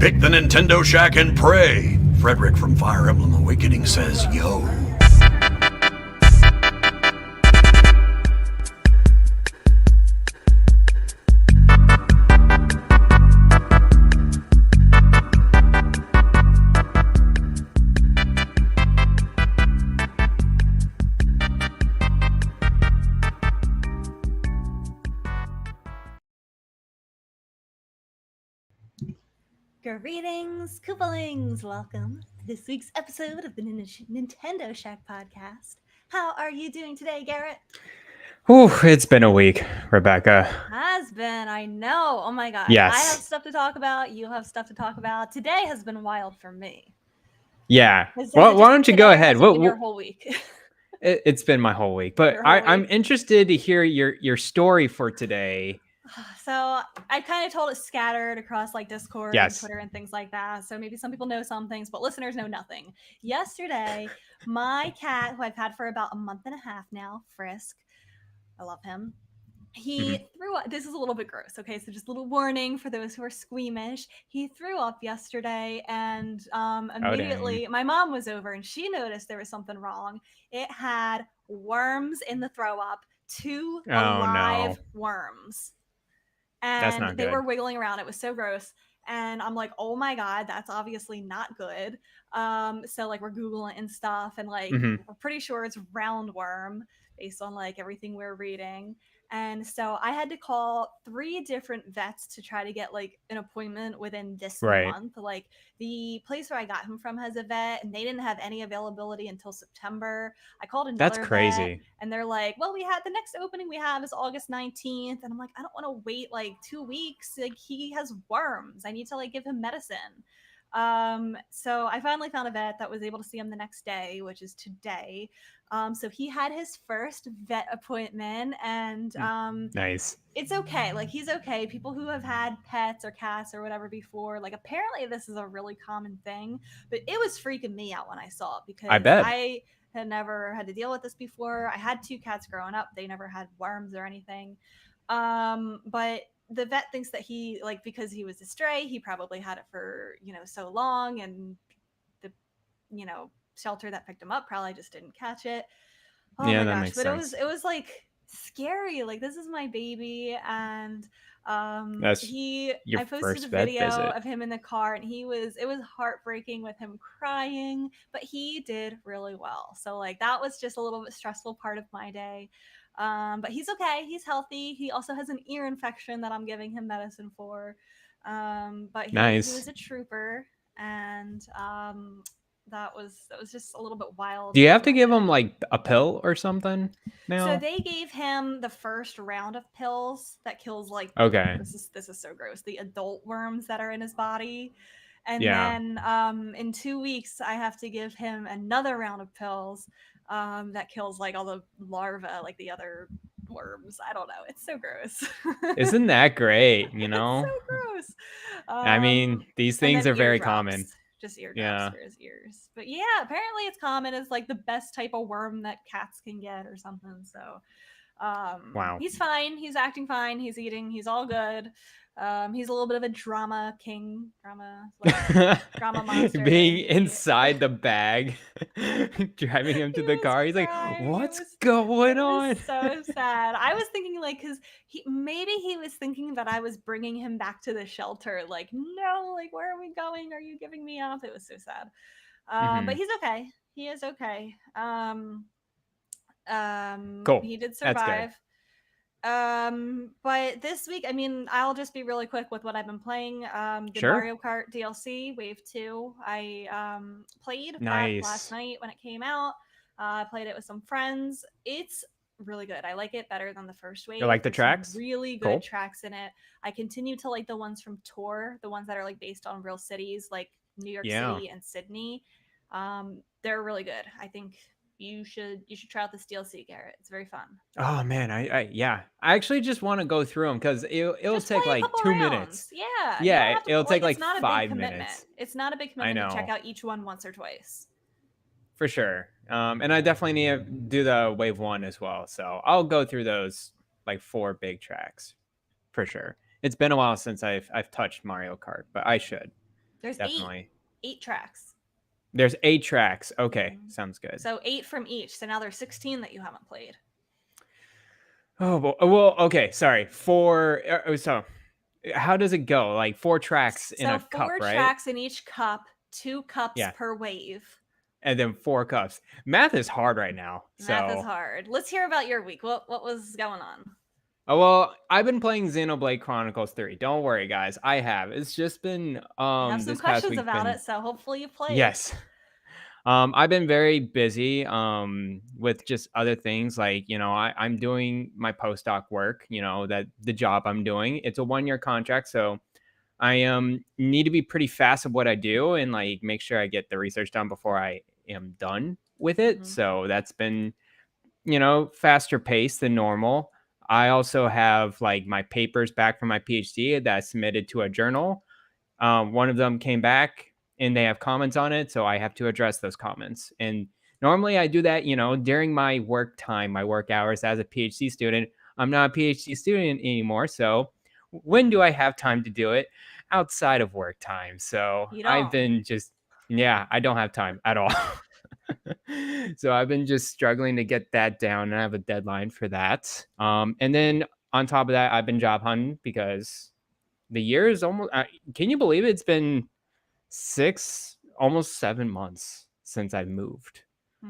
Pick the Nintendo Shack and pray. Frederick from Fire Emblem Awakening says, yo. Greetings, Koopalings! Welcome to this week's episode of the Nintendo Shack podcast. How are you doing today, Garrett? It's been a week, Rebecca. Has been, I know. Oh my gosh. Yes. I have stuff to talk about. You have stuff to talk about. Today has been wild for me. Yeah. Well, why don't you go ahead? Your whole week. It's been my whole week, but I'm interested to hear your story for today. So I kind of told it scattered across like Discord and Twitter and things like that. So maybe some people know some things, but listeners know nothing. Yesterday, my cat, who I've had for about a month and a half now, Frisk, I love him. He threw up. This is a little bit gross, okay? So just a little warning for those who are squeamish. He threw up yesterday, and immediately my mom was over, and she noticed there was something wrong. It had worms in the throw up, two alive worms. And they were wiggling around. It was so gross. And I'm like, oh my God, that's obviously not good. So like we're Googling and stuff, and like we're pretty sure it's roundworm based on like everything we're reading. And so I had to call 3 different vets to try to get like an appointment within this month. Like the place where I got him from has a vet, and they didn't have any availability until September. I called another vet, and they're like, well, the next opening we have is August 19th. And I'm like, I don't want to wait like 2 weeks. Like he has worms. I need to like give him medicine. So I finally found a vet that was able to see him the next day, which is today. So he had his first vet appointment, and nice. It's okay. Like he's okay. People who have had pets or cats or whatever before, like apparently this is a really common thing, but it was freaking me out when I saw it because I had never had to deal with this before. I had 2 cats growing up. They never had worms or anything. But the vet thinks that he, like, because he was a stray, he probably had it for, so long, and the, shelter that picked him up probably just didn't catch it. Oh my gosh. But it was like scary. Like this is my baby, and I posted a video of him in the car, and it was heartbreaking with him crying, but he did really well. So like that was just a little bit stressful part of my day. But he's okay. He's healthy. He also has an ear infection that I'm giving him medicine for. But he was a trooper, and that was just a little bit wild. Do you have to give him like a pill or something now? So they gave him the first round of pills that kills like this is so gross, the adult worms that are in his body. And then in 2 weeks I have to give him another round of pills that kills like all the larvae, like the other worms. I don't know. It's so gross. Isn't that great? It's so gross. I mean, these things are very common. Just eardrops for his ears. But yeah, apparently it's common. It's like the best type of worm that cats can get or something. So wow. He's fine. He's acting fine. He's eating. He's all good. He's a little bit of a drama king. Drama monster. Being inside the bag, driving him to the car. He's like, what's going on? So sad. I was thinking like, because maybe he was thinking that I was bringing him back to the shelter. Like, no, like, where are we going? Are you giving me up? It was so sad. But he's okay. He is okay. Cool. He did survive. But this week, I mean, I'll just be really quick with what I've been playing. The Mario Kart DLC Wave 2. I played that last night when it came out. I played it with some friends. It's really good. I like it better than the first wave. You like the tracks? Really good tracks in it. I continue to like the ones from Tour, the ones that are like based on real cities like New York City and Sydney. They're really good. I think you should try out this DLC, Garrett. It's very fun. Oh man, I actually just want to go through them because it'll take like 2 minutes. Yeah. It'll take like 5 minutes. It's not a big commitment to check out each one once or twice. For sure. And I definitely need to do the Wave 1 as well. So I'll go through those like 4 big tracks for sure. It's been a while since I've touched Mario Kart, but I should. There's definitely. 8 tracks. There's 8 tracks. Okay, sounds good. So 8 from each. So now there's 16 that you haven't played. Oh, well, okay, sorry. 4 so how does it go? Like 4 tracks in So a 4 cup, right? tracks in each cup, 2 cups Yeah. per wave. And then 4 cups. Math is hard right now. Math is So, hard. Let's hear about your week. What was going on? oh, well, I've been playing Xenoblade Chronicles 3. Don't worry, guys. I have. It's just been I have some this past questions week about been it, so hopefully you played. yes. I've been very busy with just other things like, I'm doing my postdoc work, that the job I'm doing. It's a 1-year contract, so I need to be pretty fast at what I do and like make sure I get the research done before I am done with it. So that's been, faster pace than normal. I also have like my papers back from my PhD that I submitted to a journal. One of them came back and they have comments on it, so I have to address those comments. And normally I do that, during my work time, my work hours as a PhD student. I'm not a PhD student anymore, so when do I have time to do it? Outside of work time. So You I've don't. been just, yeah, I don't have time at all. So I've been just struggling to get that down, and I have a deadline for that. And then on top of that, I've been job hunting because the year is almost. Can you believe it? It's been 6, almost 7 months since I've moved.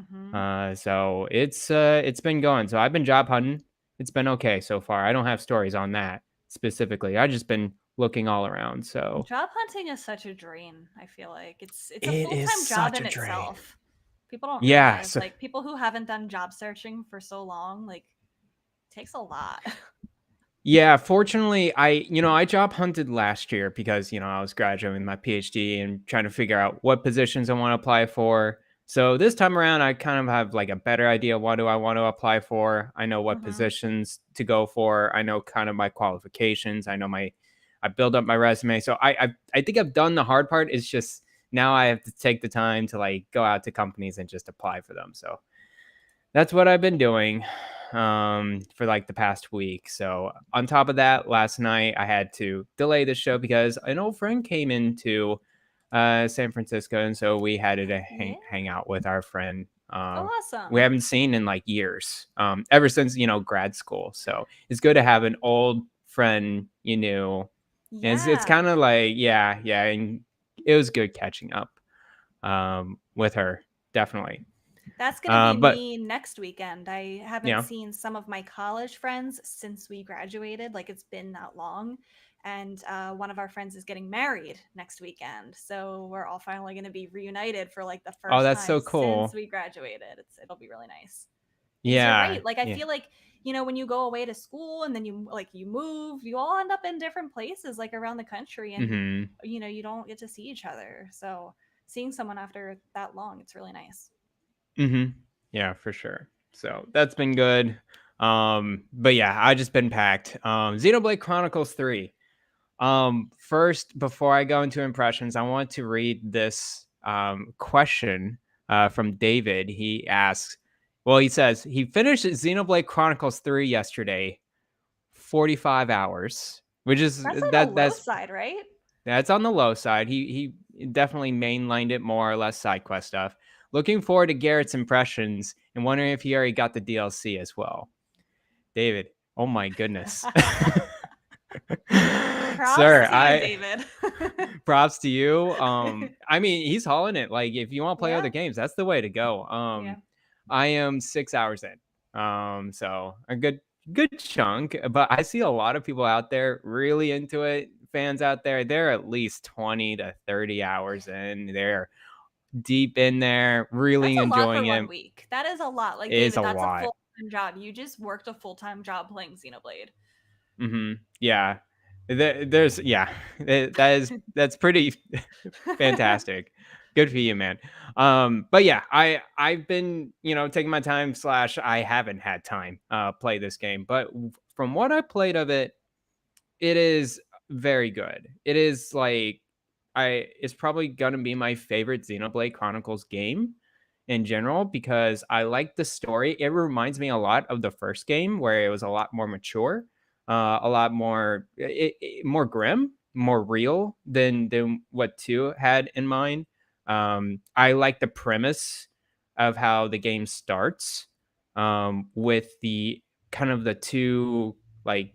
So it's been going. So I've been job hunting. It's been okay so far. I don't have stories on that specifically. I've just been looking all around. So Job hunting is such a drain. I feel like it's a it is full-time job such in a drain. itself. People don't Yeah. realize, So, like, people who haven't done job searching for so long, like, it takes a lot. yeah, fortunately, I job hunted last year because, I was graduating with my PhD and trying to figure out what positions I want to apply for. So this time around, I kind of have like a better idea what do I want to apply for. I know what positions to go for. I know kind of my qualifications. I build up my resume. So I think I've done the hard part. It's just now I have to take the time to like go out to companies and just apply for them. So that's what I've been doing for like the past week. So on top of that, last night I had to delay the show because an old friend came into San Francisco, and so we had to hang out with our friend. Awesome. We haven't seen in like years, ever since grad school. So it's good to have an old friend you knew. Yeah. And it's kind of like yeah, and it was good catching up with her, definitely. That's gonna be But me next weekend. I haven't seen some of my college friends since we graduated. Like, it's been that long. And one of our friends is getting married next weekend. So we're all finally gonna be reunited for like the first that's time so cool. since we graduated. It'll be really nice. You're Yeah. right. Like, I feel like, when you go away to school and then you move, you all end up in different places like around the country, and you don't get to see each other. So seeing someone after that long, it's really nice. Yeah, for sure. So that's been good. But yeah, I just been packed. Xenoblade Chronicles 3. First, before I go into impressions, I want to read this question from David. He asks, well, he says he finished Xenoblade Chronicles 3 yesterday, 45 hours, which is That's on the low side, right? That's on the low side. He definitely mainlined it more or less side quest stuff. Looking forward to Garrett's impressions and wondering if he already got the DLC as well. David, oh my goodness. Sir, David. props to you. I mean, he's hauling it. Like, if you want to play other games, that's the way to go. I am 6 hours in. So a good chunk, but I see a lot of people out there really into it. Fans out there, they're at least 20 to 30 hours in. They're deep in there, really that's enjoying a lot for it. 1 week. That is a lot. Like, It's David, a that's lot. a full-time job. You just worked a full-time job playing Xenoblade. Yeah. That's pretty fantastic. Good for you, man. But yeah, I've been, taking my time / I haven't had time play this game, but from what I played of it, it is very good. It is like it's probably gonna be my favorite Xenoblade Chronicles game in general because I like the story. It reminds me a lot of the first game where it was a lot more mature, a lot more more grim. more real than what 2 had in mind. I like the premise of how the game starts, with the kind of the 2, like,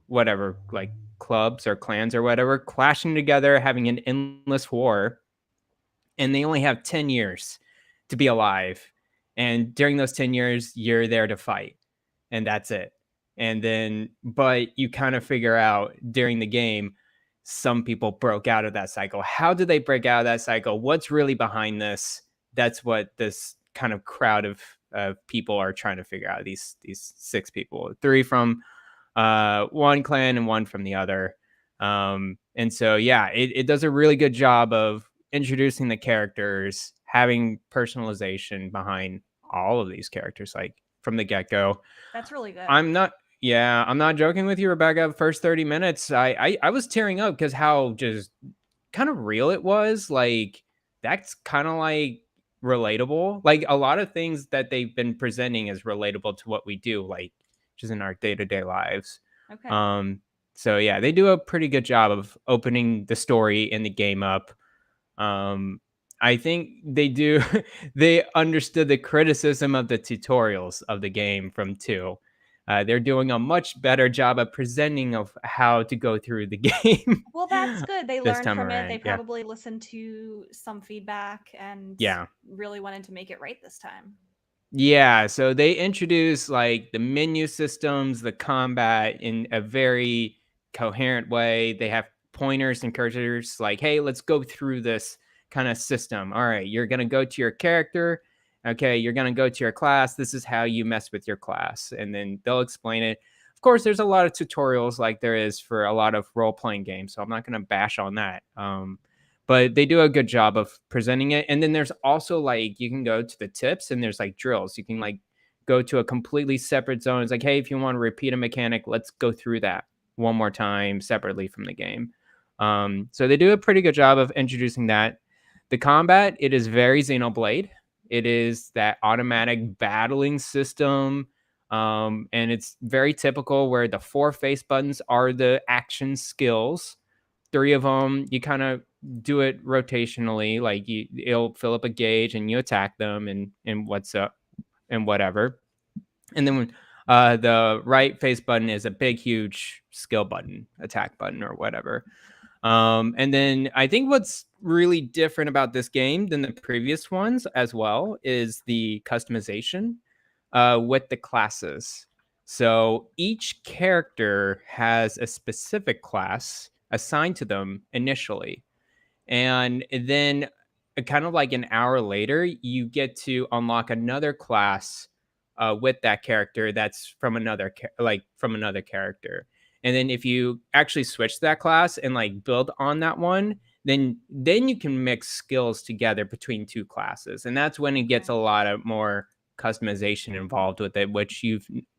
whatever, like, clubs or clans or whatever clashing together, having an endless war, and they only have 10 years to be alive. And during those 10 years, you're there to fight, and that's it. And then, but you kind of figure out during the game, some people broke out of that cycle. How did they break out of that cycle? What's really behind this? That's what this kind of crowd of people are trying to figure out. These 6 people, 3 from one clan and 1 from the other. And so, yeah, it does a really good job of introducing the characters, having personalization behind all of these characters, like from the get go. That's really good. I'm not joking with you, Rebecca. First 30 minutes, I was tearing up because how just kind of real it was. Like, that's kind of like relatable. Like, a lot of things that they've been presenting is relatable to what we do, like just in our day-to-day lives. Okay. So yeah, they do a pretty good job of opening the story in the game up. I think they do. They understood the criticism of the tutorials of the game from 2. They're doing a much better job of presenting of how to go through the game. Well, that's good. They this learned time from it. around. They Yeah. probably listened to some feedback and Yeah. really wanted to make it right this time. Yeah, so they introduce like the menu systems, the combat in a very coherent way. They have pointers and cursors like, hey, let's go through this kind of system. All right, you're going to go to your character. Okay, you're going to go to your class. This is how you mess with your class. And then they'll explain it. Of course, there's a lot of tutorials like there is for a lot of role playing games. So I'm not going to bash on that. But they do a good job of presenting it. And then there's also like you can go to the tips and there's like drills. You can like go to a completely separate zone. It's like, hey, if you want to repeat a mechanic, let's go through that one more time separately from the game. So they do a pretty good job of introducing that. The combat, it is very Xenoblade. It is that automatic battling system. And it's very typical where the 4 face buttons are the action skills. 3 of them, you kind of do it rotationally, like it'll fill up a gauge and you attack them and what's up and whatever. And then when the right face button is a big, huge skill button, attack button or whatever. And then I think what's really different about this game than the previous ones as well is the customization with the classes. So each character has a specific class assigned to them initially. And then kind of like an hour later, you get to unlock another class with that character that's from another character. And then if you actually switch that class and like build on that one, then you can mix skills together between 2 classes. And that's when it gets a lot of more customization involved with it, which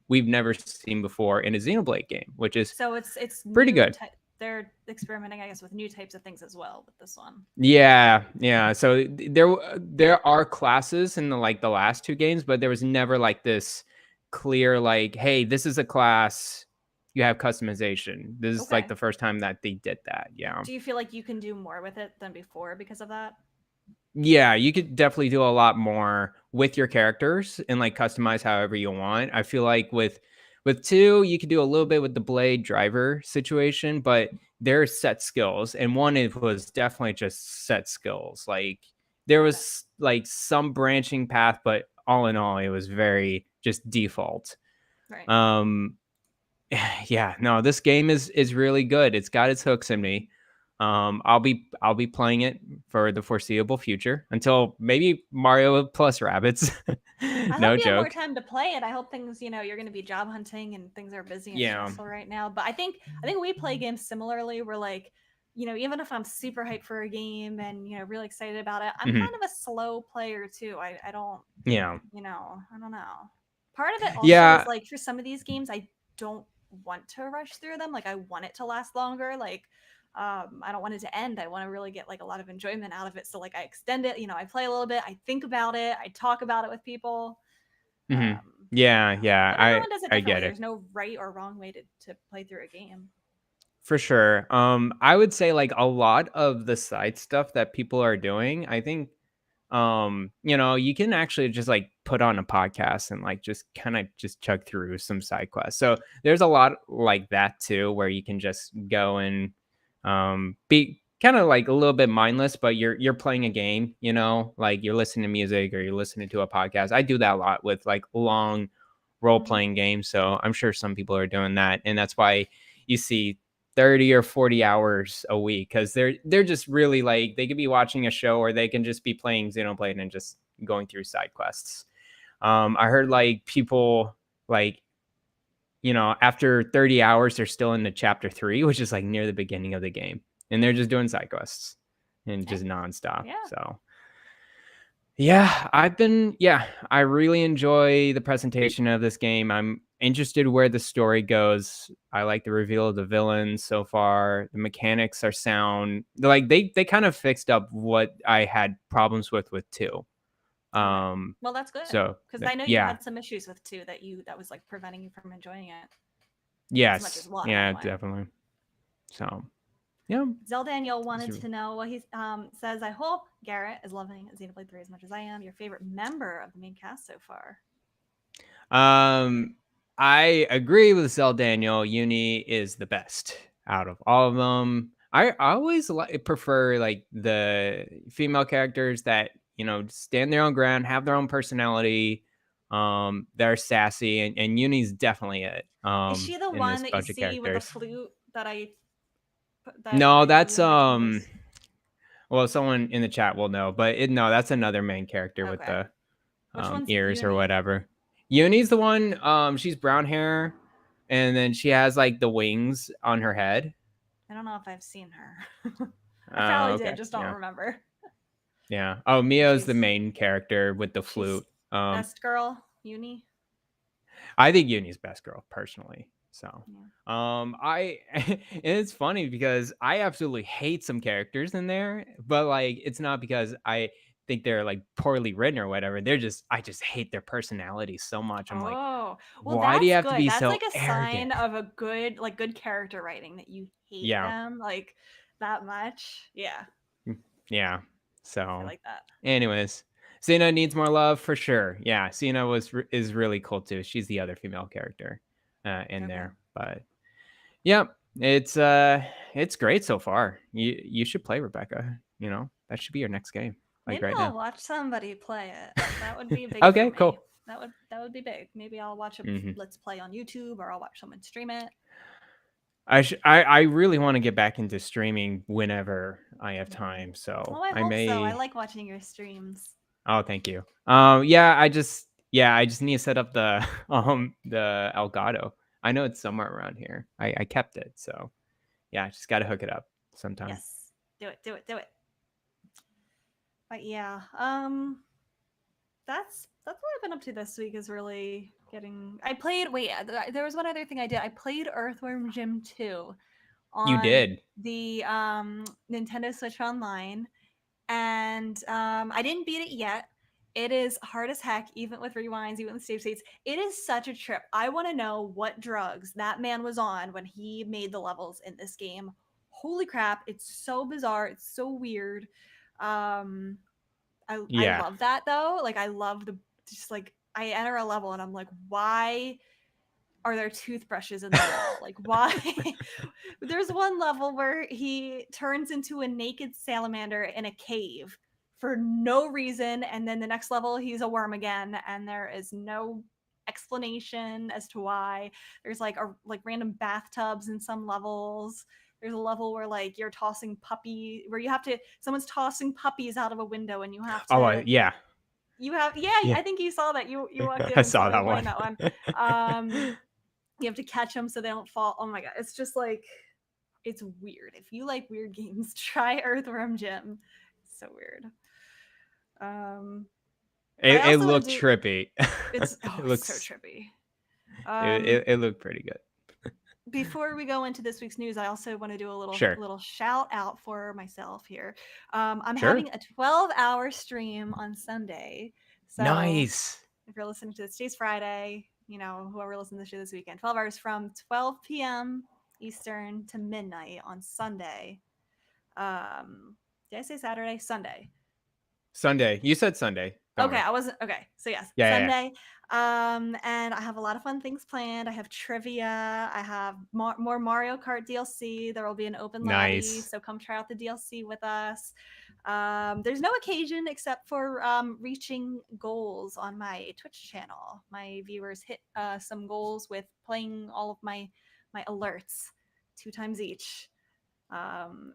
we've never seen before in a Xenoblade game, which is so it's pretty good. They're experimenting, I guess, with new types of things as well with this one. Yeah. So there are classes in the last 2 games, but there was never like this clear like, hey, this is a class. You have customization. This is like the first time that they did that. Yeah. Do you feel like you can do more with it than before because of that? Yeah, you could definitely do a lot more with your characters and like customize however you want. I feel like with 2, you could do a little bit with the blade driver situation, but there are set skills, and 1 it was definitely just set skills. Like there was like some branching path, but all in all, it was very just default. Right. Yeah, no, this game is really good. It's got its hooks in me. I'll be playing it for the foreseeable future until maybe Mario plus Rabbids. I No hope you have more joke. time to play it. I hope things, you're going to be job hunting and things are busy and stressful right now. But I think we play games similarly. We're like, even if I'm super hyped for a game and really excited about it, I'm kind of a slow player too. I don't. Yeah. I don't know. Part of it also is like for some of these games, I don't want to rush through them. Like I want it to last longer. Like I don't want it to end. I want to really get like a lot of enjoyment out of it. So like I extend it, I play a little bit, I think about it, I talk about it with people. Yeah. But everyone does it differently. I get it. There's no right or wrong way to play through a game. For sure. I would say like a lot of the side stuff that people are doing, I think you can actually just like put on a podcast and like just kind of just chug through some side quests. So there's a lot like that too, where you can just go and be kind of like a little bit mindless, but you're playing a game, like you're listening to music or you're listening to a podcast. I do that a lot with like long role playing games. So I'm sure some people are doing that. And that's why you see 30 or 40 hours a week, because they're just really like they could be watching a show or they can just be playing Xenoblade and just going through side quests. I heard like people like after 30 hours they're still in the chapter 3, which is like near the beginning of the game, and they're just doing side quests and just nonstop. Yeah. So yeah, I really enjoy the presentation of this game. I'm interested where the story goes. I like the reveal of the villains so far. The mechanics are sound. Like they kind of fixed up what I had problems with 2. Well, that's good. So because I know you had some issues with 2 that was like preventing you from enjoying it. Yes. As much as 1. Yeah, definitely. So yeah. Zeldaniel wanted to know what he says. I hope Garret is loving Xenoblade 3 as much as I am. Your favorite member of the main cast so far? I agree with Zeldaniel. Uni is the best out of all of them. I always prefer like the female characters that stand their own ground, have their own personality. They're sassy, and Uni's definitely it. Is she the one that you see with the flute that I? No, that's well, someone in the chat will know, but no, that's another main character with the ears or whatever. Uni's the one. She's brown hair, and then she has like the wings on her head. I don't know if I've seen her. I probably did, just don't remember. Yeah. Oh, Mio's the main character with the flute. Best girl, Uni. I think Uni's best girl personally. So, and it's funny because I absolutely hate some characters in there, but like it's not because I think they're like poorly written or whatever. I just hate their personality so much. I'm like, why do you have to be so arrogant? That's like a sign of a good character writing, that you hate them like that much. Yeah. Yeah. So I like that. Anyways, Xena needs more love for sure. Yeah, Xena is really cool too. She's the other female character in there. But yeah, it's great so far. You should play, Rebecca. That should be your next game. Maybe I'll watch somebody play it. That would be big. Okay, cool. That would be big. Maybe I'll watch a Let's Play on YouTube, or I'll watch someone stream it. I really want to get back into streaming whenever I have time. So I hope so. I like watching your streams. Oh, thank you. I just need to set up the Elgato. I know it's somewhere around here. I kept it, so yeah, I just got to hook it up sometime. Yes, do it. But yeah, that's what I've been up to this week. Is really getting. I played. Wait, there was one other thing I did. I played Earthworm Jim 2. You did the Nintendo Switch Online, and I didn't beat it yet. It is hard as heck, even with rewinds, even with save states. It is such a trip. I want to know what drugs that man was on when he made the levels in this game. Holy crap, it's so bizarre. It's so weird. I love that though. Like I love I enter a level and I'm like, why are there toothbrushes in the wall? Like why? There's one level where he turns into a naked salamander in a cave for no reason, and then the next level he's a worm again, and there is no explanation as to why. There's like random bathtubs in some levels. There's a level where like you're tossing someone's tossing puppies out of a window, and you have to. Oh yeah. You have I think you saw that. You walked in. I saw that one. You have to catch them so they don't fall. Oh my god, it's just like, it's weird. If you like weird games, try Earthworm Jim. It's so weird. It looked trippy. It looks so trippy. It looked pretty good. Before we go into this week's news, I also want to do a little shout out for myself here. I'm having a 12-hour stream on Sunday. So nice. If you're listening to this, today's Friday. Whoever listens to this weekend, 12 hours from 12 p.m. Eastern to midnight on Sunday. Did I say Saturday? Sunday. Sunday. You said Sunday. Okay, I wasn't okay. So yes, Yeah. Sunday. And I have a lot of fun things planned. I have trivia. I have more Mario Kart DLC. There will be an open lobby, so come try out the DLC with us. There's no occasion except for reaching goals on my Twitch channel. My viewers hit some goals with playing all of my alerts 2 times each.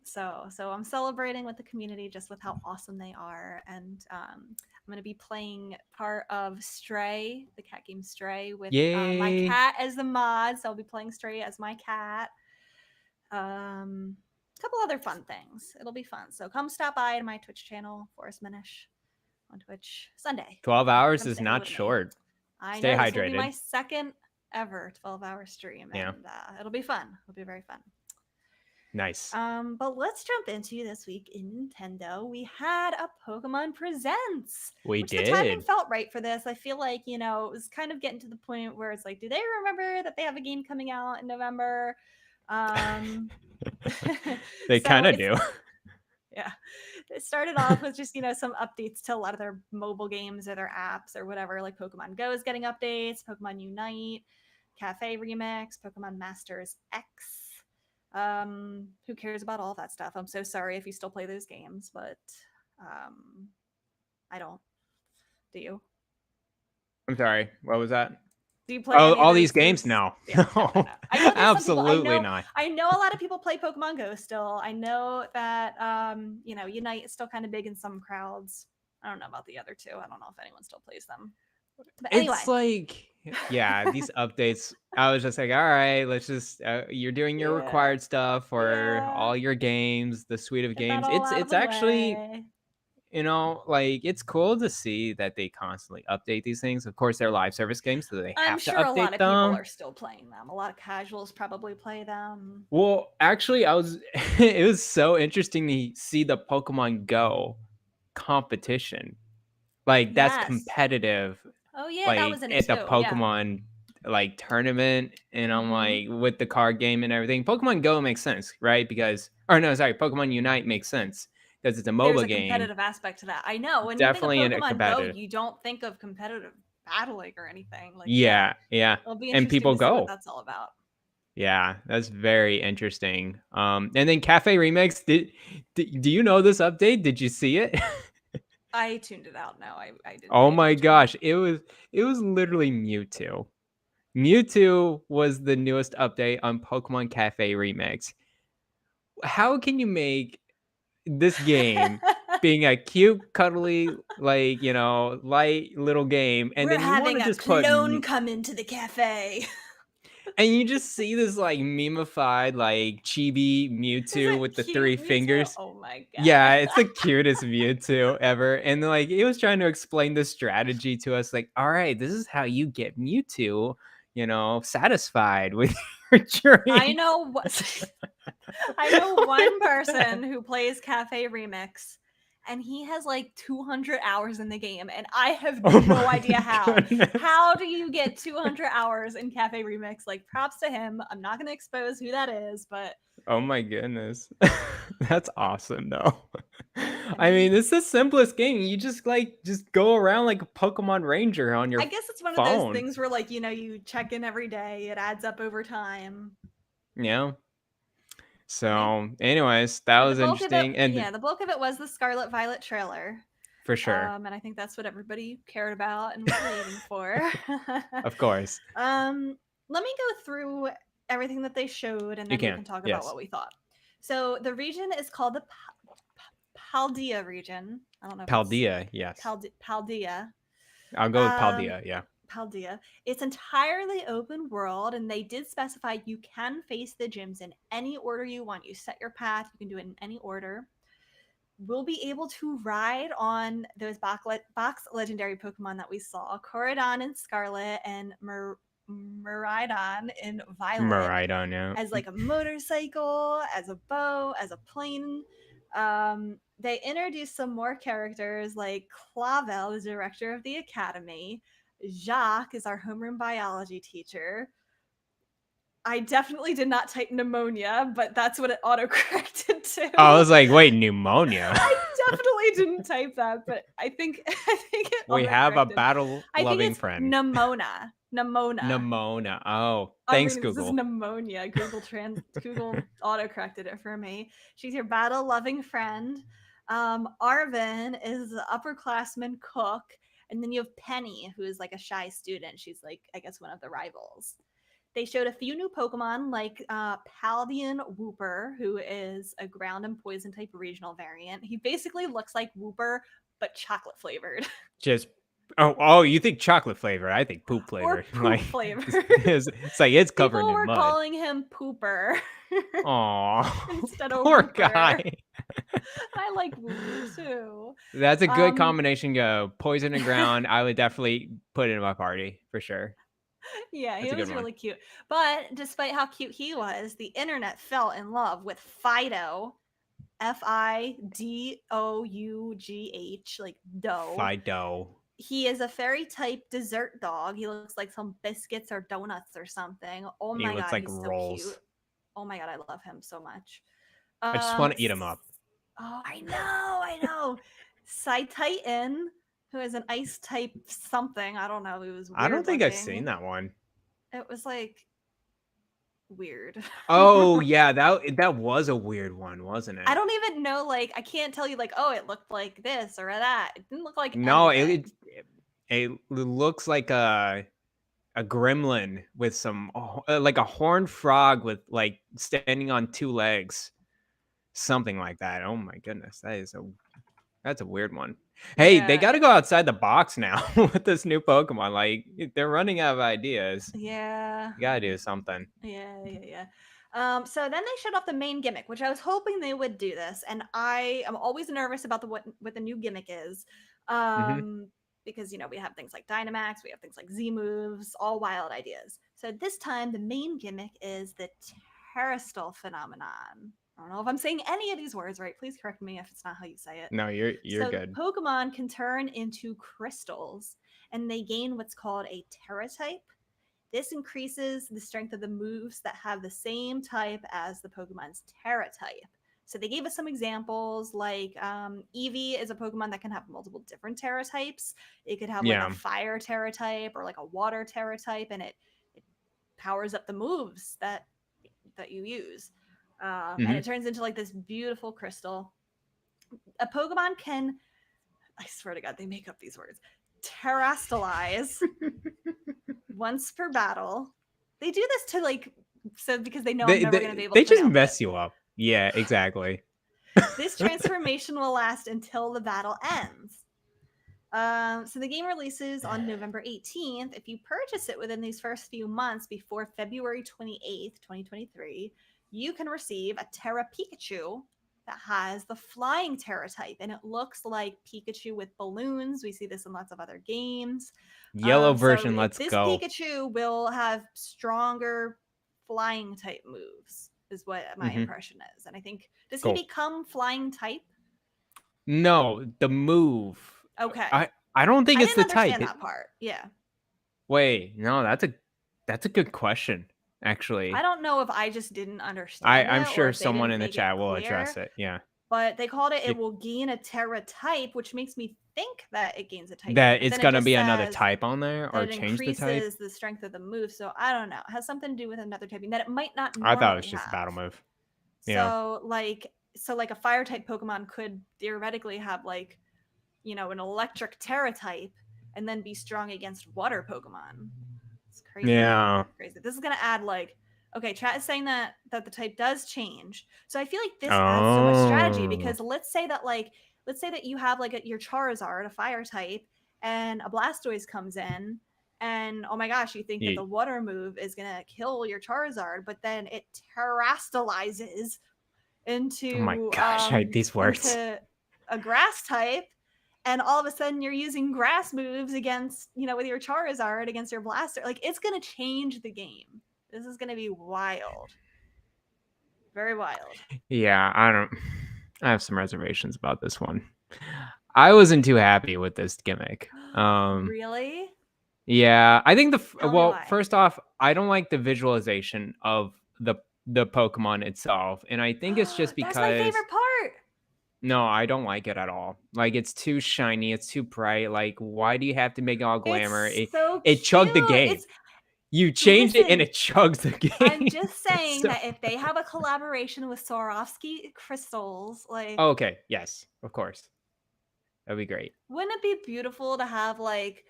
So I'm celebrating with the community just with how awesome they are, and I'm going to be playing part of Stray, the cat game Stray, with my cat as the mod. So I'll be playing Stray as my cat. A couple other fun things. It'll be fun. So come stop by to my Twitch channel, Forest Minish, on Twitch Sunday. 12 hours is not short. Stay hydrated. This will be my second ever 12-hour stream, and it'll be fun. It'll be very fun. Nice. But let's jump into this week in Nintendo. We had a Pokemon Presents. Which did. The timing felt right for this. I feel like, it was kind of getting to the point where it's like, do they remember that they have a game coming out in November? They kind of do. Yeah. It started off with just, some updates to a lot of their mobile games or their apps or whatever. Like Pokemon Go is getting updates, Pokemon Unite, Cafe Remix, Pokemon Masters X. Who cares about all that stuff? I'm so sorry if you still play those games, but I don't. Do you? I'm sorry. What was that? Do you play all these games? No. Yeah, no. Absolutely not. I know a lot of people play Pokemon Go still. I know that Unite is still kind of big in some crowds. I don't know about the other two. I don't know if anyone still plays them. But anyway. It's like, these updates. I was just like, all right, let's just you're doing your required stuff for all your games, the suite of games. It's actually way. It's cool to see that they constantly update these things. Of course, they're live service games, so they have to update them. I'm sure a lot of people are still playing them. A lot of casuals probably play them. Well, actually, it was so interesting to see the Pokemon Go competition. That's competitive. Oh yeah, that was in at the Pokemon tournament, and I'm like, with the card game and everything. Pokemon Go makes sense, right? Pokemon Unite makes sense because it's a MOBA game. There's a competitive aspect to that. I know. When definitely you think of Pokemon Go, you don't think of competitive battling or anything. Yeah. It'll be interesting and people to go. See what that's all about. Yeah, that's very interesting. And then Cafe Remix. Do you know this update? Did you see it? I tuned it out. No, I didn't. Oh my gosh, it was literally Mewtwo. Mewtwo was the newest update on Pokemon Cafe Remix. How can you make this game being a cute, cuddly, light little game, and We're then you want to just put clone come into the cafe? And you just see this memeified chibi Mewtwo with the 3 fingers. Oh my god. Yeah, it's the cutest Mewtwo ever. And it was trying to explain the strategy to us. All right, this is how you get Mewtwo, satisfied with your dream. I know one person who plays Cafe Remix, and he has 200 hours in the game, and I have no idea how. Goodness. How do you get 200 hours in Cafe Remix? Props to him. I'm not going to expose who that is, but... Oh my goodness. That's awesome, though. I mean, it's the simplest game. You just go around like a Pokemon Ranger on your phone. I guess it's one of those things where you check in every day. It adds up over time. Yeah. So, anyways, that was interesting. The bulk of it was the Scarlet Violet trailer. For sure. And I think that's what everybody cared about and was waiting for. Of course. Let me go through everything that they showed, and then we can talk about what we thought. So the region is called the Paldea region. I don't know. Paldea, yes. Paldea. I'll go with Paldea, yeah. Paldea. It's entirely open world, and they did specify you can face the gyms in any order you want. You set your path, you can do it in any order. We'll be able to ride on those box legendary Pokemon that we saw, Corridon in Scarlet and Miraidon in Violet. Miraidon, yeah. As a motorcycle, as a bow, as a plane. They introduced some more characters like Clavel, the director of the academy. Jacques is our homeroom biology teacher. I definitely did not type pneumonia, but that's what it autocorrected to. I was like, wait, pneumonia. I definitely didn't type that, but I think it We have a autocorrected. battle-loving I think it's friend. Nimona. Pneumonia. Oh, I'm thanks, reading, this is Google. pneumonia. Google autocorrected it for me. She's your battle-loving friend. Arvin is the upperclassman cook, and then you have Penny, who is like a shy student. She's like, I guess, one of the rivals. They showed a few new Pokemon like Paldean Wooper, who is a ground and poison type regional variant. He basically looks like Wooper, but chocolate flavored. Just you think chocolate flavor? I think poop flavor. Or poop flavor. It's like it's covered People in were mud. calling him Pooper. Aw, instead of poor Wooper. guy. I like Wooper too. That's a good combination. Go poison and ground. I would definitely put it in my party for sure. Yeah, he was really cute. But despite how cute he was, the internet fell in love with Fido. Fidough, like dough. Fido. He is a fairy type dessert dog. He looks like some biscuits or donuts or something. Oh my god, like he's rolls. so cute. Oh my god, I love him so much. I just want to eat him up. Oh, I know. Titan, who is an ice type something. I don't know. It was weird I don't think looking. I've seen that one. It was like weird. Oh yeah, that was a weird one, wasn't it? I don't even know. Like, I can't tell you. Like, oh, it looked like this or that. It didn't look like no. anything. It looks like a gremlin with some like a horned frog with like standing on two legs, something like that. Oh my goodness, that's a weird one. Hey, they got to go outside the box now with this new Pokemon. Like, they're running out of ideas. Yeah, you gotta do something. Yeah. So then they showed off the main gimmick, which I was hoping they would do this, and I am always nervous about what the new gimmick is. Because we have things like Dynamax, we have things like Z moves, all wild ideas. So this time the main gimmick is the Terastal phenomenon. I don't know if I'm saying any of these words right. Please correct me if it's not how you say it. No, you're good. Pokemon can turn into crystals, and they gain what's called a Terra type. This increases the strength of the moves that have the same type as the Pokemon's Terra type. So they gave us some examples, like Eevee is a Pokemon that can have multiple different Terra types. It could have like a fire Terra type or like a water Terra type, and it powers up the moves that you use. And it turns into like this beautiful crystal. A Pokemon can, I swear to God, they make up these words, terastalize once per battle. They do this to because they know I'm never going to be able to. They just mess you up. Yeah, exactly. This transformation will last until the battle ends. So the game releases on November 18th. If you purchase it within these first few months before February 28th, 2023, you can receive a Terra Pikachu that has the flying Terra type, and it looks like Pikachu with balloons. We see this in lots of other games. Yellow version, let's go. This Pikachu will have stronger flying type moves, is what my impression is. And I think, does he become flying type? No, the move. Okay. I don't think it's the type. I didn't understand that part. Yeah. Wait, no, that's a good question. Actually, I don't know if I just didn't understand. I'm sure someone in the chat will address it. Yeah. But they called it will gain a Terra type, which makes me think that it gains a type. That it's going to be another type on there or change the type. It increases the strength of the move. So I don't know. It has something to do with another typing that it might not I thought it was just a battle move. Yeah. So like a fire type Pokemon could theoretically have like, an electric Terra type and then be strong against water Pokemon. It's crazy. Yeah. Crazy. This is going to add chat is saying that the type does change. So I feel like this adds so much strategy, because let's say that you have your Charizard, a fire type, and a Blastoise comes in, and oh my gosh, you think that the water move is going to kill your Charizard, but then it terastalizes into oh my gosh, I hate these words. Into a grass type. And all of a sudden you're using grass moves against, with your Charizard against your Blaster. It's going to change the game. This is going to be wild. Very wild. Yeah, I have some reservations about this one. I wasn't too happy with this gimmick. Really? Yeah, I think Tell me well, why. first off, I don't like the visualization of the Pokemon itself, and I think it's just That's my because favorite part. no, I don't like it at all. Like it's too shiny, it's too bright. Like why do you have to make it all glamour? It's It so it cute. chugged the game. It's You change it and listen, it chugs the I'm game. just It's saying so that if they have a collaboration with Swarovski crystals, oh, like, okay, yes, of course. That'd be great. wouldn't it be beautiful to have like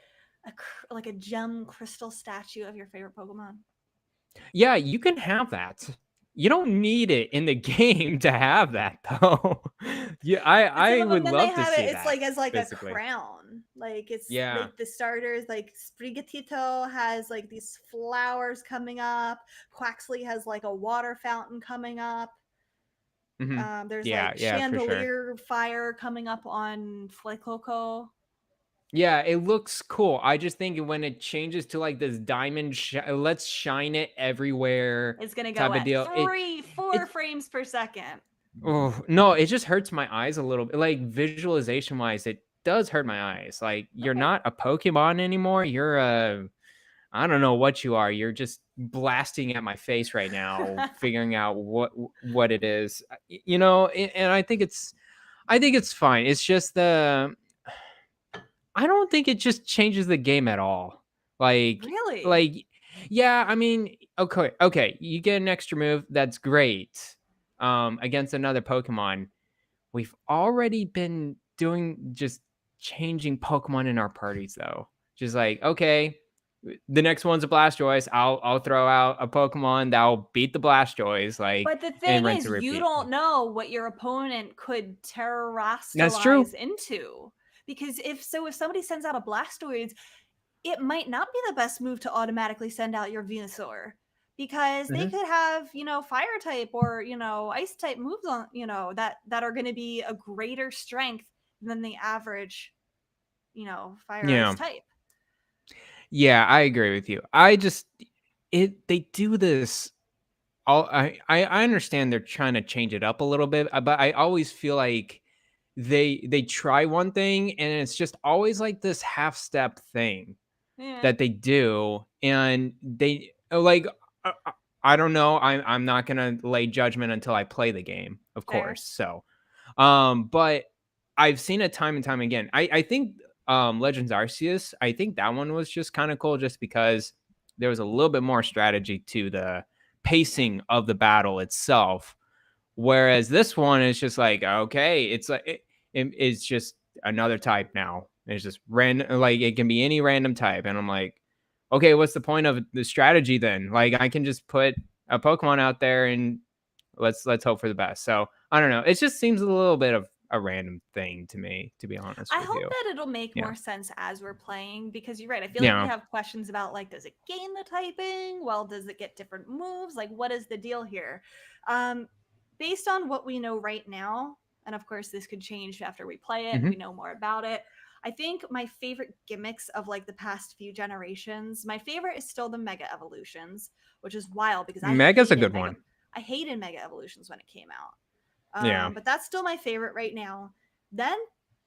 like a gem crystal statue of your favorite Pokemon? Yeah, you can have that. You don't need it in the game to have that though. Yeah, But some I of them, would then they love to have it. see It's that like as like a physically. crown. Like it's Yeah. like the starters. Like Sprigatito has like these flowers coming up. Quaxley has like a water fountain coming up. Mhm. There's Yeah, like yeah, for sure. chandelier fire coming up on Flycoco. Yeah, it looks cool. I just think when it changes to like this diamond, let's shine it everywhere It's gonna go type of at deal. three, four It, frames per second. oh no, it just hurts my eyes a little bit. Like visualization wise, it does hurt my eyes. Like you're Okay. not a Pokemon anymore. You're a, I don't know what you are. You're just blasting at my face right now, figuring out what it is. You know, and I think it's fine. It's just the I don't think it just changes the game at all. Like Really? like yeah, I mean, okay, you get an extra move, that's great. Against another Pokemon. We've already been doing just changing Pokemon in our parties though. Just like, okay, the next one's a Blastoise. I'll throw out a Pokemon that'll beat the Blastoise, like, But the and thing rinse is, and you repeat. don't know what your opponent could That's true. terrestrialize into. Because if somebody sends out a Blastoise, it might not be the best move to automatically send out your Venusaur. Because they Mhm. could have, fire type or, ice type moves on, that are gonna be a greater strength than the average, fire or ice Yeah. type. Yeah, I agree with you. I just they do this all I understand they're trying to change it up a little bit, but I always feel like they try one thing and it's just always like this half step thing Yeah. that they do and they like I don't know. I'm not going to lay judgment until I play the game, of Fair. course. So, but I've seen it time and time again. I think Legends Arceus, I think that one was just kind of cool just because there was a little bit more strategy to the pacing of the battle itself. Whereas this one is just like, okay, it's like it's just another type now. It's just random, like it can be any random type. And I'm like, okay, what's the point of the strategy then? Like I can just put a Pokemon out there and let's hope for the best. So I don't know. It just seems a little bit of a random thing to me, to be honest I with hope you. that it'll make Yeah. more sense as we're playing because you're right. I feel like we Yeah. have questions about like, does it gain the typing? Well, does it get different moves? Like, what is the deal here? Um, Based on what we know right now, and of course this could change after we play it and we Hmm. know more about it. I think my favorite gimmicks of like the past few generations, my favorite is still the Mega Evolutions, which is wild because Mega's a good one. I hated Mega Evolutions when it came out. Yeah. But that's still my favorite right now. Then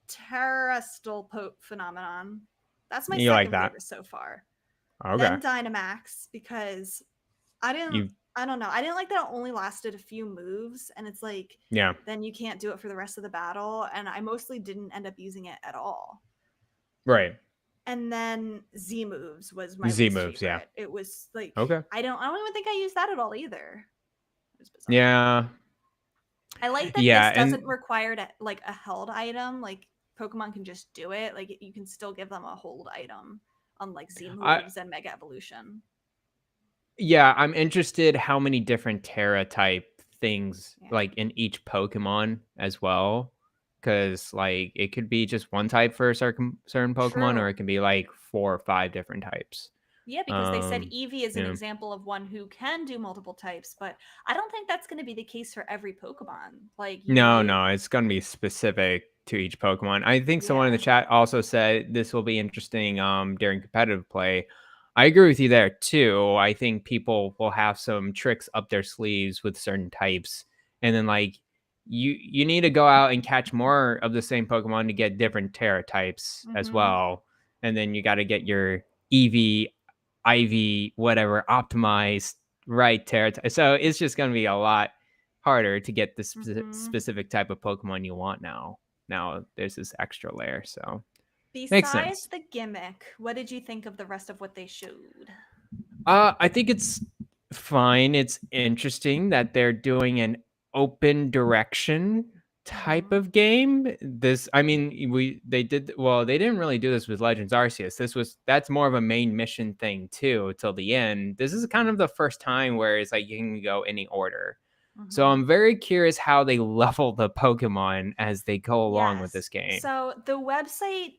Terrestrial Phenomenon. That's my You like second that? favorite so far. Okay. Then Dynamax because I didn't You I don't know. I didn't like that it only lasted a few moves and it's like yeah. then you can't do it for the rest of the battle and I mostly didn't end up using it at all. Right. And then Z moves was my Z least moves, yeah. favorite. It was like Okay. I don't even think I used that at all either. It was bizarre. Yeah. I like that Yeah, this doesn't and require like a held item. Like Pokemon can just do it. Like you can still give them a hold item, unlike Z I moves and Mega Evolution. yeah, I'm interested how many different Terra type things Yeah, like in each Pokemon as well. Cause like it could be just one type for a certain Pokemon, or true. it can be like 4 or 5 different types. Yeah, because they said Um, Eevee is an yeah. example of one who can do multiple types, but I don't think that's going to be the case for every Pokemon. Like you No, might, no, it's gonna be specific to each Pokemon. I think someone in the yeah. chat also said this will be interesting during competitive play. I agree with you there too. I think people will have some tricks up their sleeves with certain types. And then like you need to go out and catch more of the same Pokemon to get different Terra types as Mm-hmm. well. And then you got to get your EV, IV, whatever, optimized right territory. So it's just going to be a lot harder to get the specific type of Pokemon you want now. Now there's this extra layer, so makes Besides sense. the gimmick, what did you think of the rest of what they showed? I think it's fine. It's interesting that they're doing an open direction type of game. This, I mean, they didn't really do this with Legends Arceus. That's more of a main mission thing too till the end. This is kind of the first time where it's like you can go any order. So I'm very curious how they level the Pokemon as they go along with this game. So the website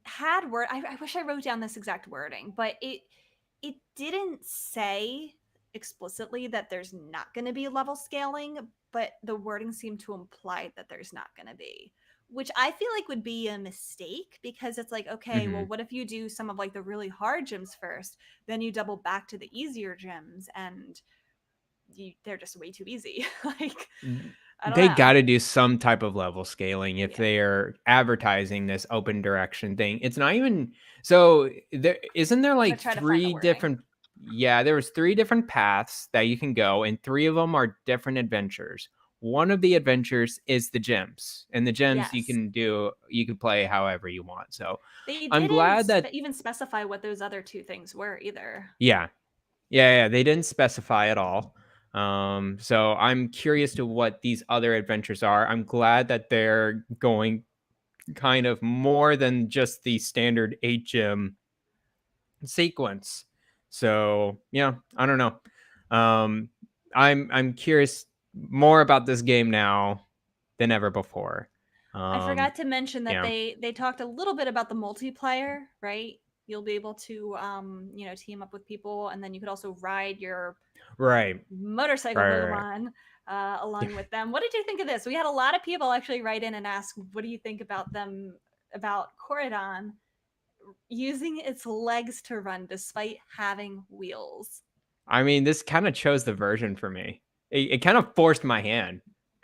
had word. I wish I wrote down this exact wording, but it didn't say explicitly that there's not going to be level scaling, but the wording seemed to imply that there's not going to be, which I feel like would be a mistake because it's like, okay, well, what if you do some of like the really hard gyms first, then you double back to the easier gyms and they're just way too easy. Like, I don't They know. got to do some type of level scaling if they are advertising this open direction thing. It's not even so. Isn't there like three different? Yeah, there was 3 different paths that you can go, and 3 of them are different adventures. One of the adventures is the gyms, and the gyms you can play however you want. So they I'm didn't glad that even specify what those other 2 things were either. Yeah, they didn't specify at all. So I'm curious to what these other adventures are. I'm glad that they're going kind of more than just the standard 8 gym sequence. So yeah, I don't know. I'm curious more about this game now than ever before. I forgot to mention that yeah. they talked a little bit about the multiplayer, right? You'll be able to team up with people, and then you could also ride your motorcycle Pokemon along with them. What did you think of this? We had a lot of people actually write in and ask, what do you think about Corridon using its legs to run despite having wheels? I mean, this kind of chose the version for me. It kind of forced my hand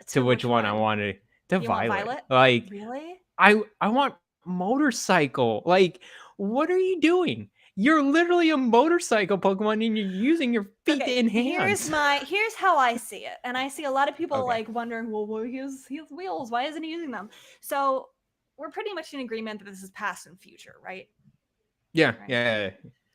to which one I wanted. To You want Violet. Violet? Like, really? I want motorcycle. Like, what are you doing? You're literally a motorcycle Pokemon and you're using your feet and hands. Here's how I see it. And I see a lot of people like wondering, well, he has wheels. Why isn't he using them? So we're pretty much in agreement that this is past and future, right? Yeah,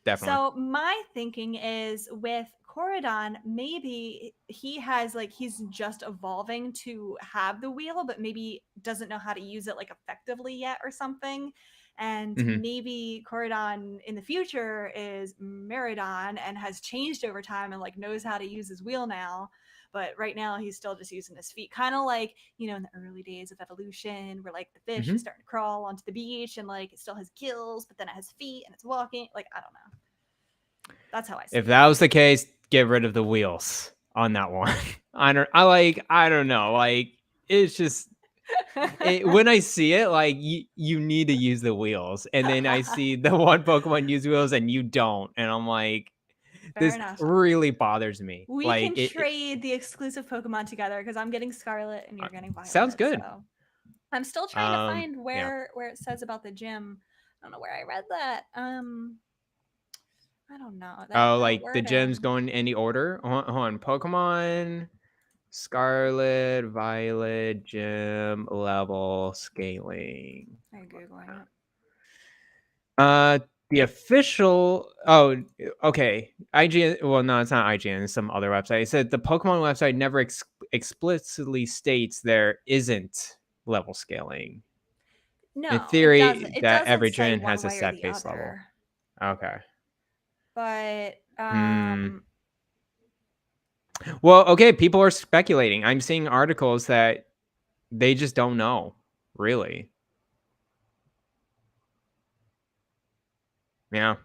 definitely. So my thinking is with Corridon, maybe he's just evolving to have the wheel, but maybe doesn't know how to use it like effectively yet or something. And maybe Corridon in the future is Meridon and has changed over time and like knows how to use his wheel now. But right now he's still just using his feet, kind of like, in the early days of evolution where like the fish is starting to crawl onto the beach and like it still has gills, but then it has feet and it's walking. Like, I don't know. That's how I see it. If that was the case, get rid of the wheels on that one. I don't know. Like, it's just when I see it, like you need to use the wheels, and then I see the one Pokemon use wheels and you don't, and I'm like, this really bothers me. We like, can trade the exclusive Pokemon together because I'm getting Scarlet and you're getting Violet. Sounds good. So. I'm still trying to find where it says about the gym. I don't know where I read that. I don't know. Like the gyms going in any order? Hold on. Pokemon Scarlet, Violet, gym level scaling. Are you Googling it? The official. Oh, okay. IGN. Well, no, it's not IGN. It's some other website. It said the Pokemon website never explicitly states there isn't level scaling. No, in theory, it doesn't every say gym has a set base level. Okay. But well, okay, people are speculating. I'm seeing articles that they just don't know, really. Yeah.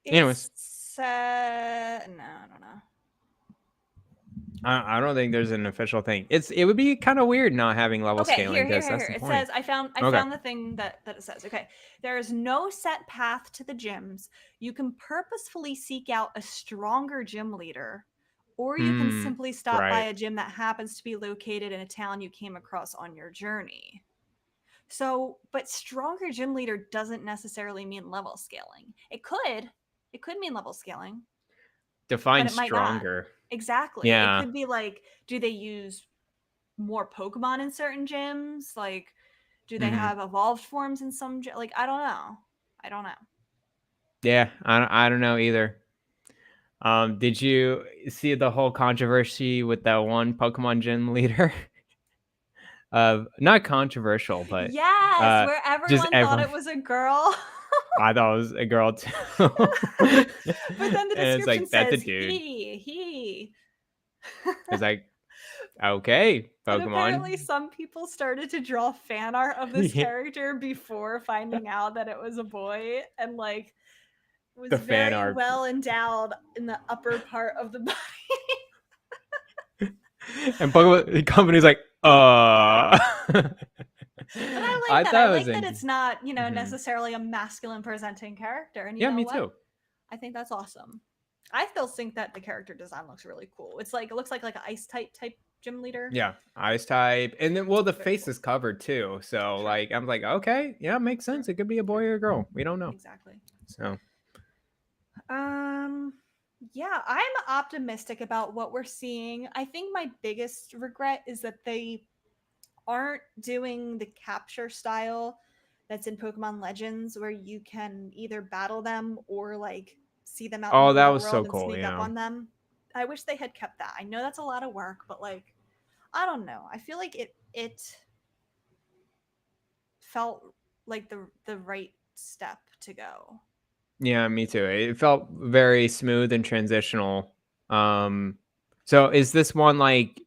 Anyways. No, I don't know. I don't think there's an official thing. It would be kind of weird not having level scaling. Here. It says I found the thing that it says. Okay, there is no set path to the gyms. You can purposefully seek out a stronger gym leader, or you can simply stop by a gym that happens to be located in a town you came across on your journey. So, but stronger gym leader doesn't necessarily mean level scaling. It could. It could mean level scaling, but Define it might not. stronger. Exactly. It Yeah. could be like, do they use more Pokemon in certain gyms? Like, do they Hmm. have evolved forms in some like I don't know. I don't know. Yeah, I don't know either. Did you see the whole controversy with that one Pokemon gym leader? Not controversial, but Yes, uh, where just everyone thought everyone. it was a girl. I thought it was a girl too, But then the and it's description like that's a says dude. he. It's like okay, And Pokemon. apparently some people started to draw fan art of this Yeah, character before finding out that it was a boy, and like was the fan very art, well endowed in the upper part of the body. and Pokemon the company's like, But I like I that. I thought it was like that interesting. it's not, Hmm. necessarily a masculine presenting character. And you Yeah, know me what? too. I think that's awesome. I still think that the character design looks really cool. It's like it looks like an ice type gym leader. Yeah, ice type, and then well, the Very face cool. is covered too. So True. like, I'm like, okay, yeah, makes True. sense. It could be a boy or a girl. We don't know. Exactly. So Um yeah, I'm optimistic about what we're seeing. I think my biggest regret is that they aren't doing the capture style that's in Pokemon Legends where you can either battle them or like see them out in oh, the that real was so world and cool. sneak up Yeah. on them. I wish they had kept that. I know that's a lot of work, but like I don't know. I feel like it felt like the right step to go. Yeah, me too. It felt very smooth and transitional. Um, so is this one like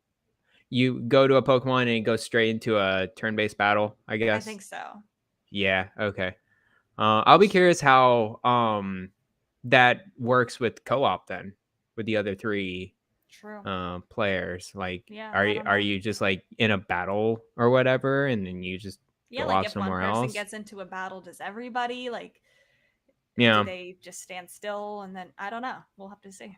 you go to a Pokemon and it goes straight into a turn-based battle? I I guess. think so. Yeah. Okay. I'll be curious how that works with co-op then with the other three True. players. Like, Yeah, are I you don't are know. you just like in a battle or whatever, and then you just Yeah, go like off if one somewhere person else? gets into a battle, does everybody like do Yeah. they just stand still and then I don't know. We'll have to see.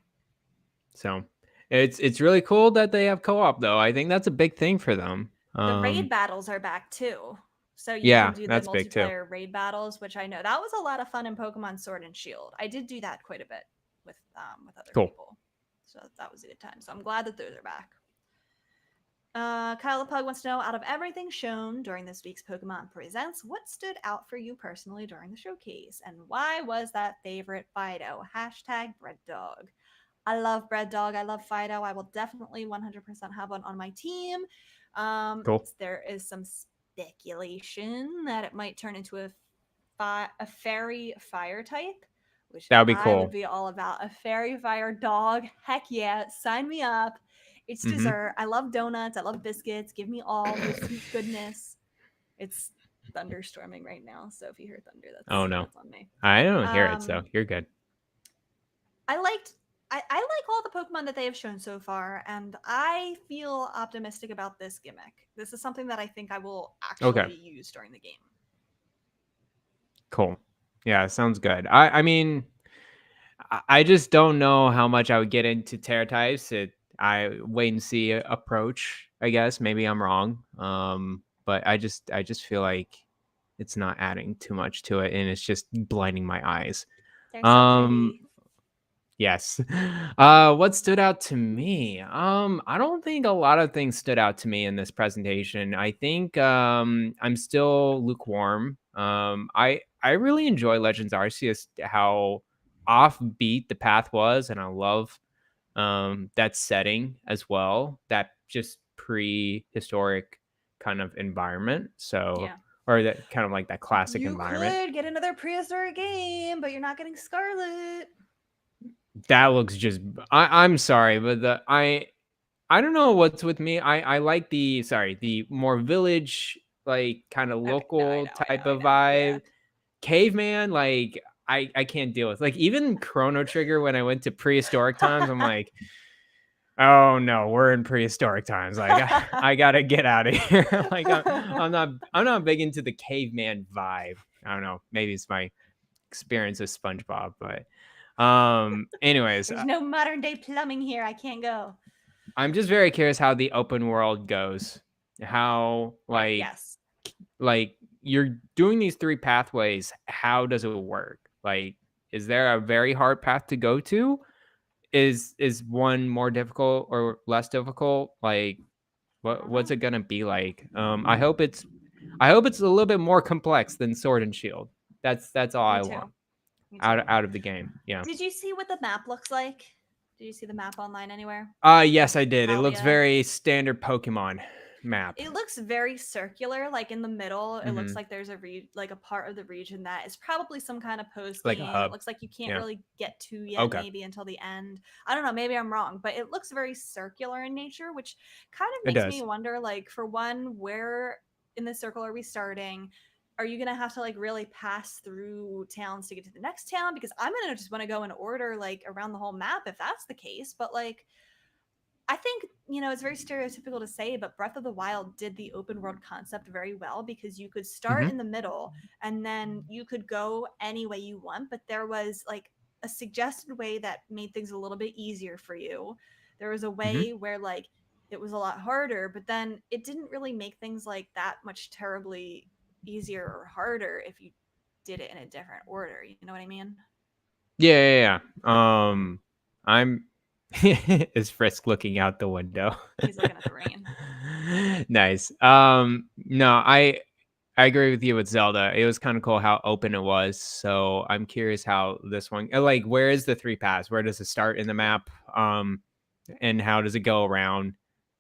So it's really cool that they have co-op though. I think that's a big thing for them. The raid battles are back too. So you can Yeah, do the that's big too. multiplayer raid battles, which I know that was a lot of fun in Pokemon Sword and Shield. I did do that quite a bit with other Cool. people. So that was a good time. So I'm glad that those are back. Kyle the Pug wants to know, out of everything shown during this week's Pokemon Presents, what stood out for you personally during the showcase? And why was that favorite Fido? Hashtag Bread Dog. I love Bread Dog. I love Fido. I will definitely 100% have one on my team. Cool. There is some speculation that it might turn into a fairy fire type, which That would be I would cool. be all about. A fairy fire dog. Heck yeah. Sign me up. It's Hmm. dessert. I love donuts. I love biscuits. Give me all the sweet goodness. It's thunderstorming right now, so if you hear thunder, Oh no, that's on me. I don't hear it, so Um, you're good. I liked I like all the Pokemon that they have shown so far, and I feel optimistic about this gimmick. This is something that I think I will Okay, actually use during the game. cool. Yeah, sounds good. I mean, I just don't know how much I would get into Terra types. I wait and see approach. I guess maybe I'm wrong. But I just feel like it's not adding too much to it, and it's just blinding my eyes. They're so Um, pretty. Yes. What stood out to me? I don't think a lot of things stood out to me in this presentation. I think I'm still lukewarm. I really enjoy Legends Arceus, how offbeat the path was, and I love that setting as well. That just prehistoric kind of environment. So Yeah. or that kind of like that classic You environment. could get another prehistoric game, but you're not getting Scarlet. That looks just I'm sorry, but I don't know what's with me. I like the more village, like kind of Okay, no, I local know, I know, type I of know. Yeah. vibe. Caveman, like I can't deal with. Like even Chrono Trigger when I went to prehistoric times, I'm like, oh no, we're in prehistoric times. Like I gotta get out of here. Like I'm not big into the caveman vibe. I don't know. Maybe it's my experience with SpongeBob, but anyways, There's no modern day plumbing here. I can't go. I'm just very curious how the open world goes. How Right. Yes. like you're doing these 3 pathways. How does it work? Like, is there a very hard path to go to? Is one more difficult or less difficult? Like, I don't what's know. it gonna be like? I hope it's a little bit more complex than Sword and Shield. That's all Me I too. want Me out too. out of the game. Yeah. Did you see what the map looks like? Did you see the map online anywhere? Yes, I did. It looks Paldea. very standard Pokemon map. It looks very circular. Like in the middle, it looks Mhm. like there's like a part of the region that is probably some kind of post Like a game. It hub. looks like you can't Yeah. really get to yet, Okay. maybe until the end. I don't know. Maybe I'm wrong, but it looks very circular in nature, which kind of It makes me does. wonder. Like, for one, where in the circle are we starting? Are you gonna have to like really pass through towns to get to the next town? Because I'm gonna just want to go in order like around the whole map if that's the case. But like, I think, it's very stereotypical to say, but Breath of the Wild did the open world concept very well because you could start Mhm. in the middle and then you could go any way you want, but there was like a suggested way that made things a little bit easier for you. There was a Mhm. way where like it was a lot harder, but then it didn't really make things like that much terribly easier or harder if you did it in a different order. You know what I mean? Yeah. I'm is Frisk looking out the window. He's looking at the rain. Nice. No, I agree with you with Zelda. It was kind of cool how open it was. So I'm curious how this one, like, where is the 3 paths? Where does it start in the map? And how does it go around?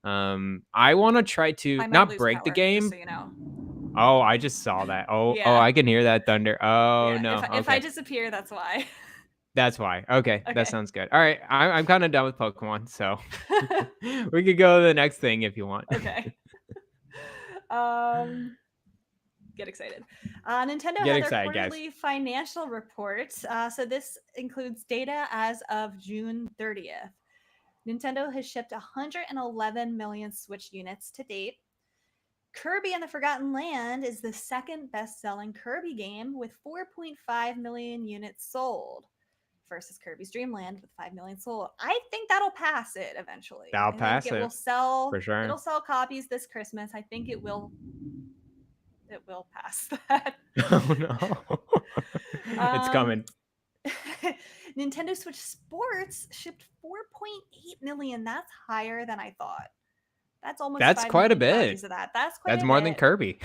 I want to try to I might not lose break the power, just so game. you know. Oh, I just saw that. Oh, Yeah. I can hear that thunder. Oh Yeah, no. if I Okay. disappear, that's why. That's why. Okay, that Okay. sounds good. All right, I'm kind of done with Pokemon, so we could go to the next thing if you want. Okay. Um, get excited. Nintendo Get had their excited, guys. quarterly financial report. So this includes data as of June 30th. Nintendo has shipped 111 million Switch units to date. Kirby and the Forgotten Land is the second best-selling Kirby game with 4.5 million units sold versus Kirby's Dream Land with 5 million sold. I think that'll pass it eventually. I'll I think pass it will it sell for sure. it'll sell copies this Christmas. I think it will pass that. Oh no, it's um coming. Nintendo Switch Sports shipped 4.8 million. That's higher than I thought. That's almost That's 5 quite a million bit. copies of that. That's quite That's a more than bit. Kirby.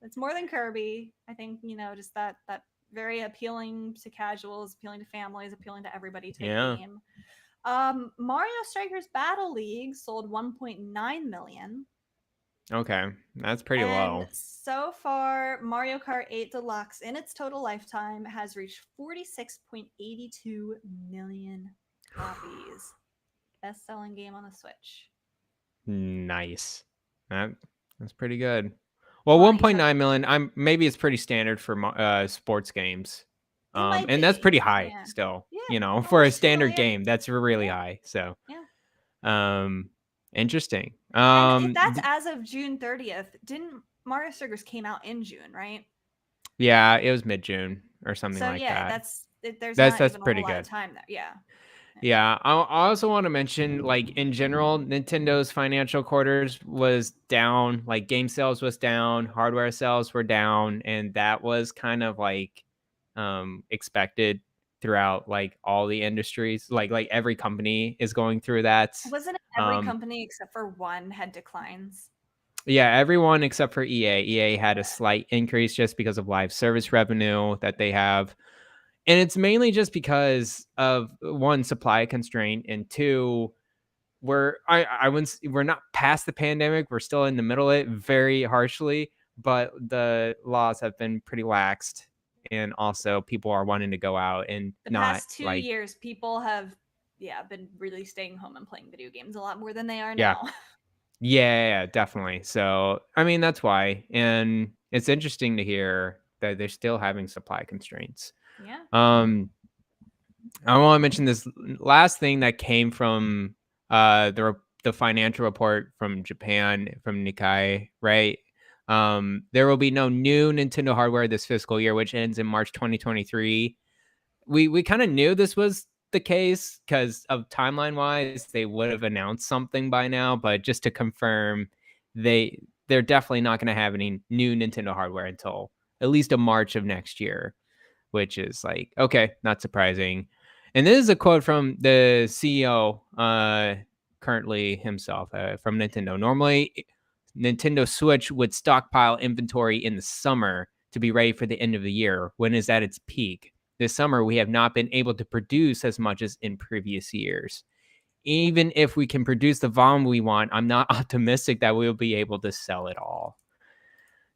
It's more than Kirby. I think, just that very appealing to casuals, appealing to families, appealing to everybody type Yeah. game. Mario Strikers Battle League sold 1.9 million. Okay, that's pretty And low. so far, Mario Kart 8 Deluxe in its total lifetime has reached 46.82 million copies. Best selling game on the Switch. Nice. That's pretty good. Well, Why don't you 1.9 million. Maybe it's pretty standard for sports games. It might And that's be. pretty high Yeah. still. Yeah. Oh, For a that's true. standard Yeah. game, that's really Yeah. high. So, Yeah. interesting. And that's as of June 30th. Didn't Mario Strikers came out in June, right? Yeah, it was mid-June or something So like yeah, that. there's That's not that's even a pretty whole lot good. of time there. Yeah. Yeah, I also want to mention, like, in general, Nintendo's financial quarters was down. Like, game sales was down, hardware sales were down, and that was kind of like expected throughout like all the industries. Like every company is going through that. Wasn't it every company except for one had declines? Yeah, everyone except for EA. EA had Yeah. a slight increase just because of live service revenue that they have. And it's mainly just because of one, supply constraint, and two, we're not past the pandemic. We're still in the middle of it very harshly, but the laws have been pretty laxed, and also people are wanting to go out and The not past 2 like years, people have been really staying home and playing video games a lot more than they are yeah. now. Yeah, definitely. So, I mean, that's why. And it's interesting to hear that they're still having supply constraints. Yeah. I want to mention this last thing that came from the financial report from Japan, from Nikkei, right? There will be no new Nintendo hardware this fiscal year, which ends in March 2023. We kind of knew this was the case because of timeline wise, they would have announced something by now. But just to confirm, they're definitely not going to have any new Nintendo hardware until at least a March of next year, which is like, okay, not surprising. And this is a quote from the CEO, currently himself, from Nintendo. Normally, Nintendo Switch would stockpile inventory in the summer to be ready for the end of the year, when it's at its peak. This summer, we have not been able to produce as much as in previous years. Even if we can produce the volume we want, I'm not optimistic that we'll be able to sell it all.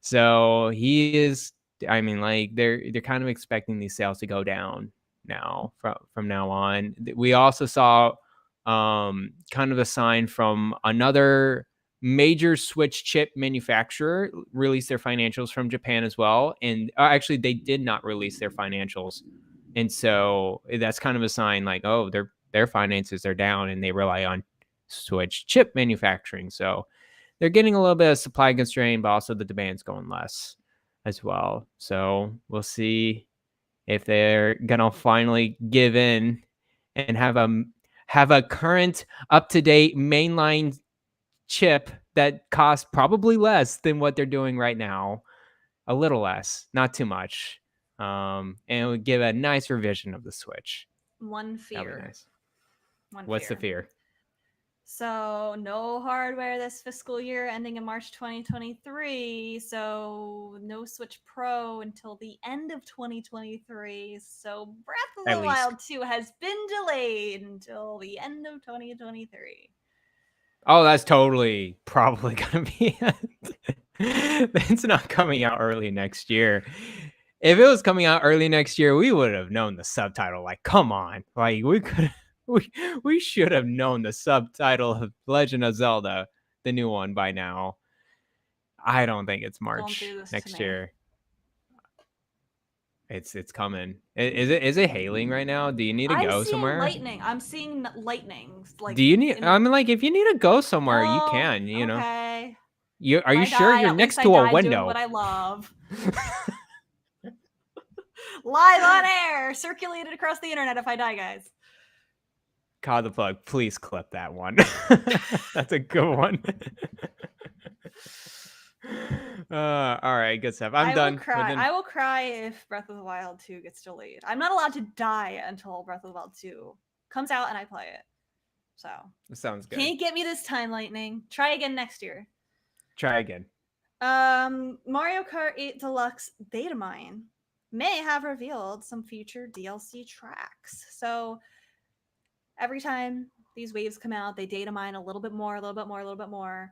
So he is, I mean, like they're kind of expecting these sales to go down now from now on. We also saw kind of a sign from another major Switch chip manufacturer release their financials from Japan as well. And actually, they did not release their financials. And so that's kind of a sign like, oh, their finances are down and they rely on Switch chip manufacturing. So they're getting a little bit of supply constraint, but also the demand's going less as well. So we'll see if they're gonna finally give in and have a current up-to-date mainline chip that costs probably less than what they're doing right now. A little less, not too much. And it would give a nice revision of the Switch. One fear. That'd be nice. One What's fear. the fear? So no hardware this fiscal year ending in March 2023. So no Switch Pro until the end of 2023. So Breath of At the least. Wild 2 has been delayed until the end of 2023. Oh, that's totally probably gonna be it's not coming out early next year. If it was coming out early next year, we would have known the subtitle. Like, come on. Like we should have known the subtitle of Legend of Zelda, the new one, by now. I don't think it's March next year. It's coming. Is it hailing right now? Do you need to go somewhere? Lightning. I'm seeing lightning. Like, do you need? I mean, like, if you need to go somewhere, you can. You know. Okay. Are you sure you're next to a window? Doing what I love. Live on air, circulated across the internet. If I die, guys. Call the plug. Please clip that one. That's a good one. All right, good stuff. I'm done. I will cry if Breath of the Wild 2 gets delayed. I'm not allowed to die until Breath of the Wild 2 comes out and I play it. So that sounds good. Can't get me this time, Lightning. Try again next year. Try again. Mario Kart 8 Deluxe Datamine may have revealed some future DLC tracks. So every time these waves come out, they data mine a little bit more, a little bit more, a little bit more.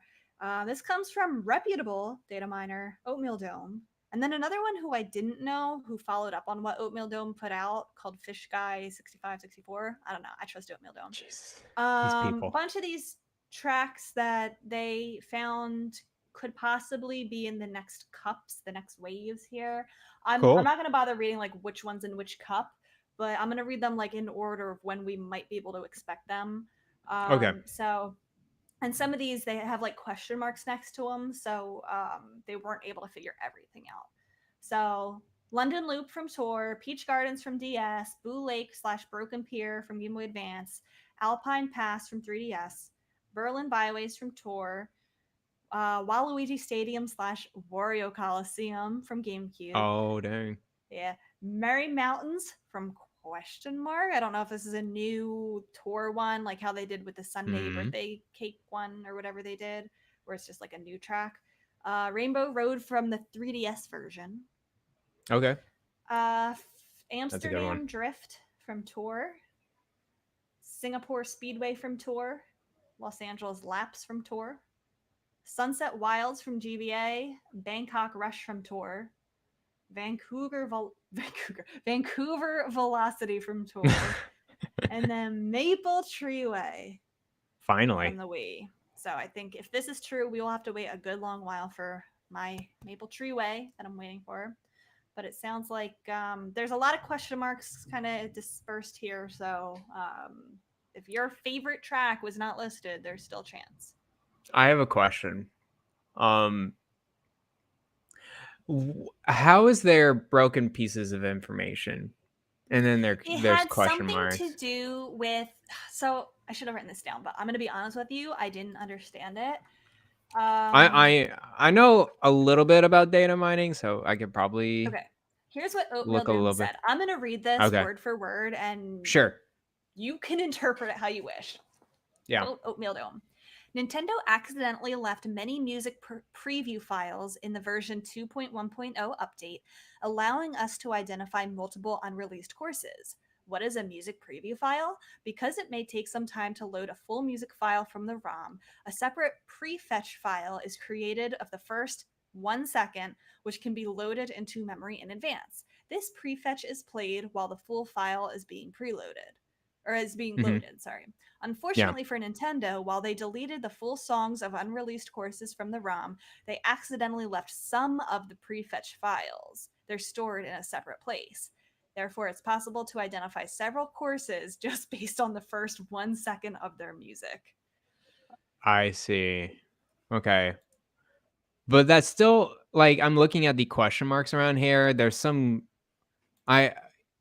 This comes from reputable data miner Oatmeal Dome. And then another one who I didn't know, who followed up on what Oatmeal Dome put out, called Fish Guy 6564. I don't know. I trust Oatmeal Dome. Jeez. A bunch of these tracks that they found could possibly be in the next cups, the next waves here. I'm not going to bother reading like which one's in which cup, but I'm going to read them like in order of when we might be able to expect them. Okay. So, and some of these, they have like question marks next to them. So they weren't able to figure everything out. So London Loop from Tour, Peach Gardens from DS, Boo Lake / Broken Pier from Game Boy Advance, Alpine Pass from 3DS, Berlin Byways from Tour, Waluigi Stadium / Wario Coliseum from GameCube. Oh, dang. Yeah. Merry Mountains from question mark. I don't know if this is a new tour one, like how they did with the Sunday birthday cake one or whatever they did, where it's just like a new track. Rainbow Road from the 3DS version. Okay. Amsterdam Drift from Tour. Singapore Speedway from Tour. Los Angeles Laps from Tour. Sunset Wilds from GBA. Bangkok Rush from Tour. Vancouver Velocity from Tour. And then Maple Treeway. Finally. From the Wii. So I think if this is true, we will have to wait a good long while for my Maple Treeway that I'm waiting for. But it sounds like there's a lot of question marks kind of dispersed here. So if your favorite track was not listed, there's still a chance. I have a question. How is there broken pieces of information? And then there's question marks. It had something to do with... So I should have written this down, but I'm going to be honest with you. I didn't understand it. I know a little bit about data mining, so I could probably Okay. Here's what Oatmeal look a Dome little bit. said. I'm going to read this Okay. word for word, and Sure. you can interpret it how you wish. Yeah. Oatmeal Dome. Nintendo accidentally left many music preview files in the version 2.1.0 update, allowing us to identify multiple unreleased courses. What is a music preview file? Because it may take some time to load a full music file from the ROM, a separate prefetch file is created of the first 1 second, which can be loaded into memory in advance. This prefetch is played while the full file is being preloaded, or is being loaded, sorry. Unfortunately for Nintendo, while they deleted the full songs of unreleased courses from the ROM, they accidentally left some of the prefetch files. They're stored in a separate place. Therefore, it's possible to identify several courses just based on the first 1 second of their music. I see. Okay. But that's still like I'm looking at the question marks around here. There's some are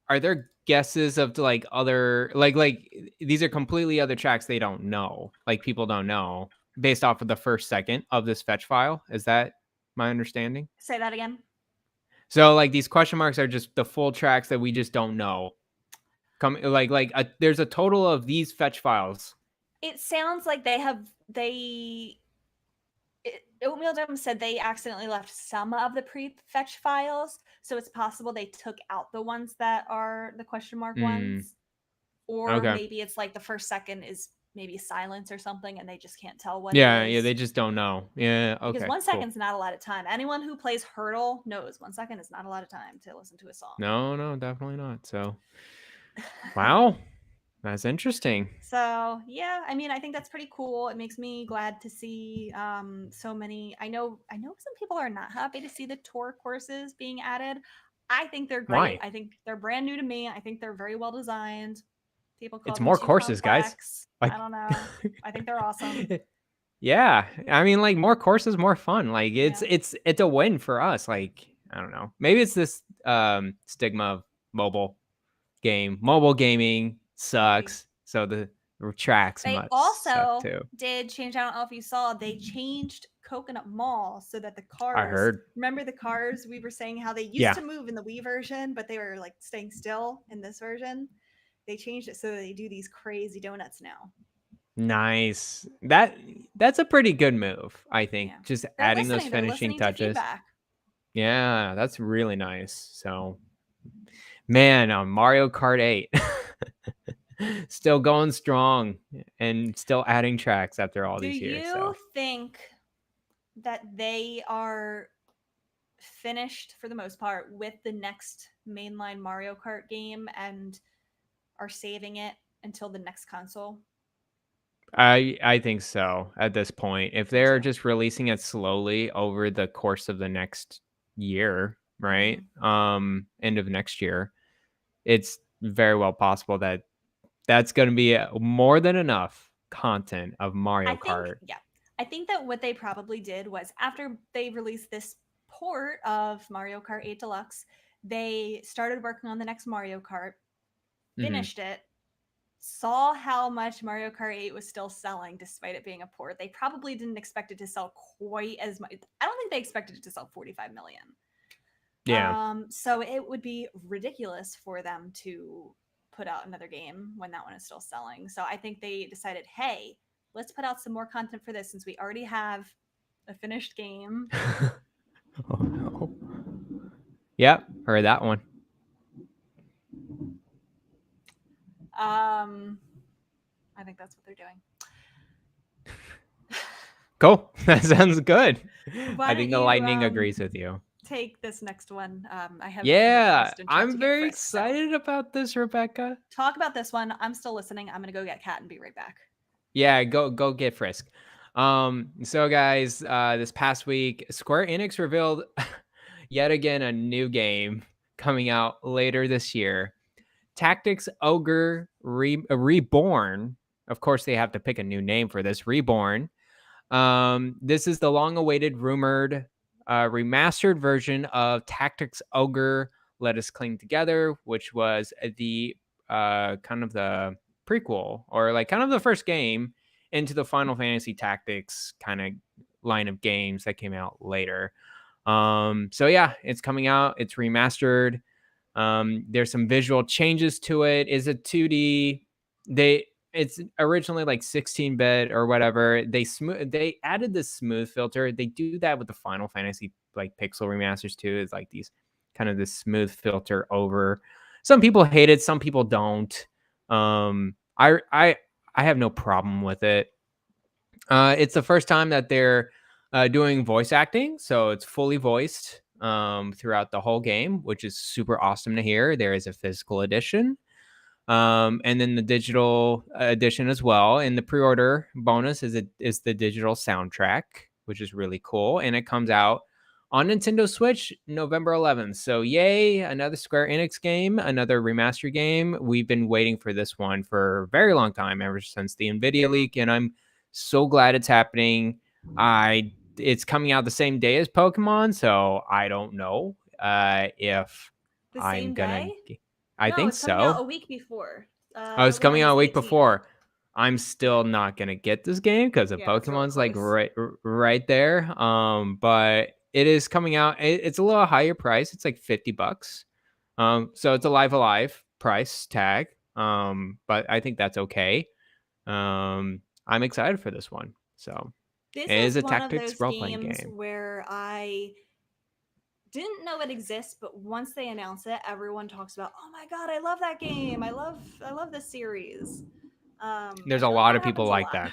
there guesses of like other like these are completely other tracks they don't know. Like people don't know based off of the first second of this fetch file. Is that my understanding? Say that again. So like these question marks are just the full tracks that we just don't know. There's a total of these fetch files. It sounds like Oatmeal Dome said they accidentally left some of the prefetch files, so it's possible they took out the ones that are the question mark ones, or Okay. maybe it's like the first second is maybe silence or something, and they just can't tell what Yeah, it is. they just don't know. Yeah, okay. Because 1 second's not a lot of time. Anyone who plays Hurdle knows 1 second is not a lot of time to listen to a song. No, definitely not. So, wow. That's interesting. So yeah, I mean, I think that's pretty cool. It makes me glad to see so many. I know some people are not happy to see the tour courses being added. I think they're great. Why? I think they're brand new to me. I think they're very well designed. People call It's them more too courses, guys. complex. Like, I don't know. I think they're awesome. Yeah, I mean, like more courses, more fun. Like Yeah. it's a win for us. Like I don't know, maybe it's this stigma of mobile gaming sucks. So the tracks They must suck also too. did change. I don't know if you saw. They changed Coconut Mall so that the cars. I heard. Remember the cars? We were saying how they used Yeah. to move in the Wii version, but they were like staying still in this version. They changed it so they do these crazy donuts now. Nice. That's a pretty good move, I think. Yeah. Just They're adding those listening. They're finishing listening to touches. feedback. Yeah, that's really nice. So, man, Mario Kart 8 still going strong and still adding tracks after all these years. Do you think that they are finished for the most part with the next mainline Mario Kart game and are saving it until the next console? I think so at this point. If they're too. just releasing it slowly over the course of the next year, right? End of next year, it's very well possible that that's going to be more than enough content of Mario Kart. Yeah. I think that what they probably did was after they released this port of Mario Kart 8 Deluxe, they started working on the next Mario Kart, finished it, saw how much Mario Kart 8 was still selling despite it being a port. They probably didn't expect it to sell quite as much. I don't think they expected it to sell 45 million. Yeah. So it would be ridiculous for them to put out another game when that one is still selling. So I think they decided, hey, let's put out some more content for this since we already have a finished game. Oh no. Yep, heard that one. I think that's what they're doing. Cool. That sounds good. Why I think the lightning agrees with you. Take this next one. I have. Yeah, I'm very excited about this, Rebecca. Talk about this one. I'm still listening. I'm gonna go get Cat and be right back. Yeah, go get Frisk. So guys, this past week, Square Enix revealed yet again a new game coming out later this year. Tactics Ogre Reborn. Of course, they have to pick a new name for this. Reborn. This is the long-awaited, rumored, remastered version of Tactics Ogre Let Us Cling Together, which was the kind of the prequel or like kind of the first game into the Final Fantasy Tactics kind of line of games that came out later. So yeah, it's coming out. It's remastered. There's some visual changes to it. Is it 2D? It's originally like 16-bit or whatever. They added this smooth filter. They do that with the Final Fantasy like pixel remasters too. It's like these kind of this smooth filter over. Some people hate it, some people don't. I have no problem with it. It's the first time that they're doing voice acting, so it's fully voiced throughout the whole game, which is super awesome to hear. There is a physical edition, and then the digital edition as well. And the pre-order bonus is the digital soundtrack, which is really cool, and it comes out on Nintendo Switch November 11th. So yay, another Square Enix game, another remaster game. We've been waiting for this one for a very long time, ever since the Nvidia leak, and I'm so glad it's happening. It's coming out the same day as Pokemon, so I don't know if The I'm same gonna. day? I No, think it's coming out a so. week before. Oh, it's coming out a week 18th. before. I'm still not gonna get this game because the Yeah, it's really Pokemon's like close. right there. But it is coming out. It's a little higher price. It's like $50. So it's a alive price tag. But I think that's okay. I'm excited for this one. So This it is is a one of tactics those role-playing games game. where I didn't know it exists, but once they announce it, everyone talks about, "Oh my god, I love that game! I love this series." There's I a feel like lot that of people happens a like lot. that.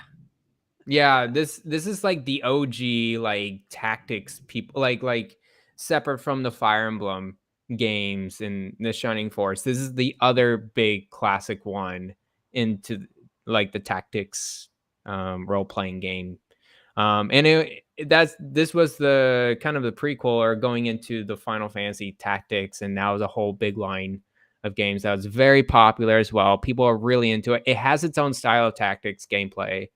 Yeah, this is like the OG like tactics people like separate from the Fire Emblem games and the Shining Force. This is the other big classic one into like the tactics role playing game. And this was the kind of the prequel or going into the Final Fantasy Tactics, and that was a whole big line of games that was very popular as well. People are really into it. It has its own style of tactics gameplay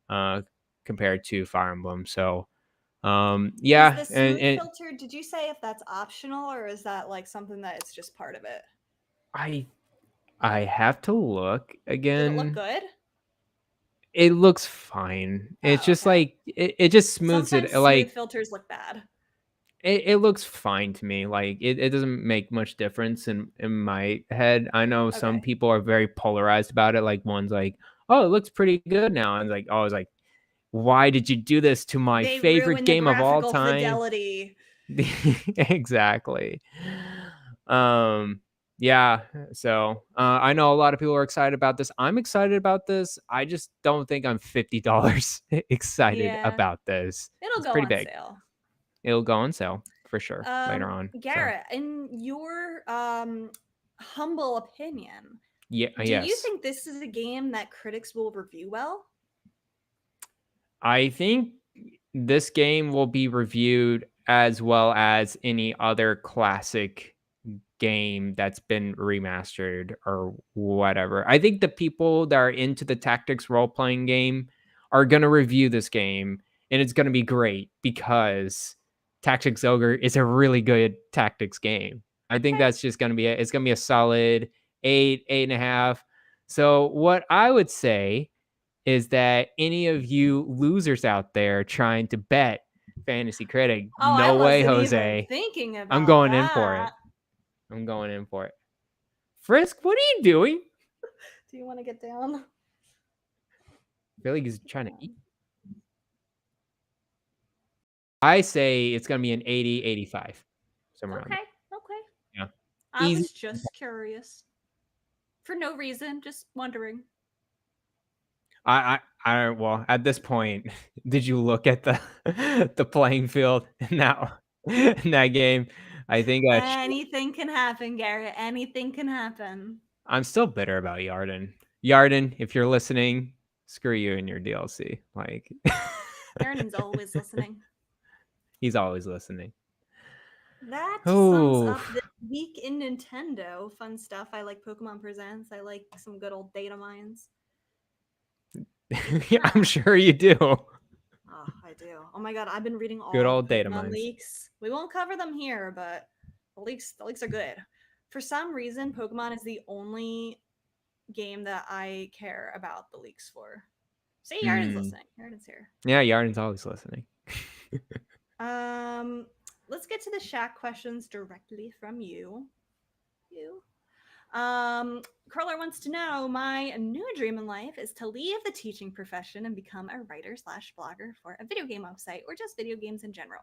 uh, compared to Fire Emblem. So Is yeah, the and, smooth and filter, did you say if that's optional or is that like something that it's just part of it? I I have to look Did it look again. good? It looks fine. It's Oh, just okay. like it just smooths Sometimes it. smooth Like filters look bad. it looks fine to me. Like it doesn't make much difference in my head. I know some Okay. people are very polarized about it. Like one's like, oh, it looks pretty good now. And like, oh, I was like, why did you do this to my They favorite ruin the game of all graphical time? fidelity. Exactly. Um yeah, so I know a lot of people are excited about this. I'm excited about this. I just don't think I'm $50 excited Yeah. about this. It'll It's go pretty on big. sale. It'll go on sale for sure later on. So Garret, in your humble opinion, yeah, do you yes. think this is a game that critics will review well? I think this game will be reviewed as well as any other classic game that's been remastered or whatever. I think the people that are into the tactics role playing game are going to review this game and it's going to be great because Tactics Ogre is a really good tactics game. I think Okay. that's just going to be it's going to be a solid 8.5. So what I would say is that any of you losers out there trying to bet Fantasy Critic, Oh, I no way, wasn't even Jose. thinking I'm about going in for that. it. I'm going in for it. Frisk, what are you doing? Do you want to get down? I feel like he's trying to eat. I say it's going to be an 80, 85. Somewhere around Okay. there. Okay. Yeah. I Easy. was just curious. For no reason, just wondering. Well, at this point, did you look at the the playing field in that game? I think Anything can happen, Garret. Anything can happen. I'm still bitter about Yarden. Yarden, if you're listening, screw you and your DLC. Like, Aaron's always listening. he's always listening. That sums Oh, up this week in Nintendo. Fun stuff. I like Pokemon Presents. I like some good old data mines. I'm sure you do. Oh, I do. Oh my god, I've been reading all Good the old data Pokemon mines. leaks. We won't cover them here, but the leaks are good. For some reason, Pokemon is the only game that I care about the leaks for. See, Yarden's listening. Yarden's here. Yeah, Yarden's always listening. Let's get to the Shack questions directly from you. Curler wants to know, my new dream in life is to leave the teaching profession and become a writer slash blogger for a video game website or just video games in general.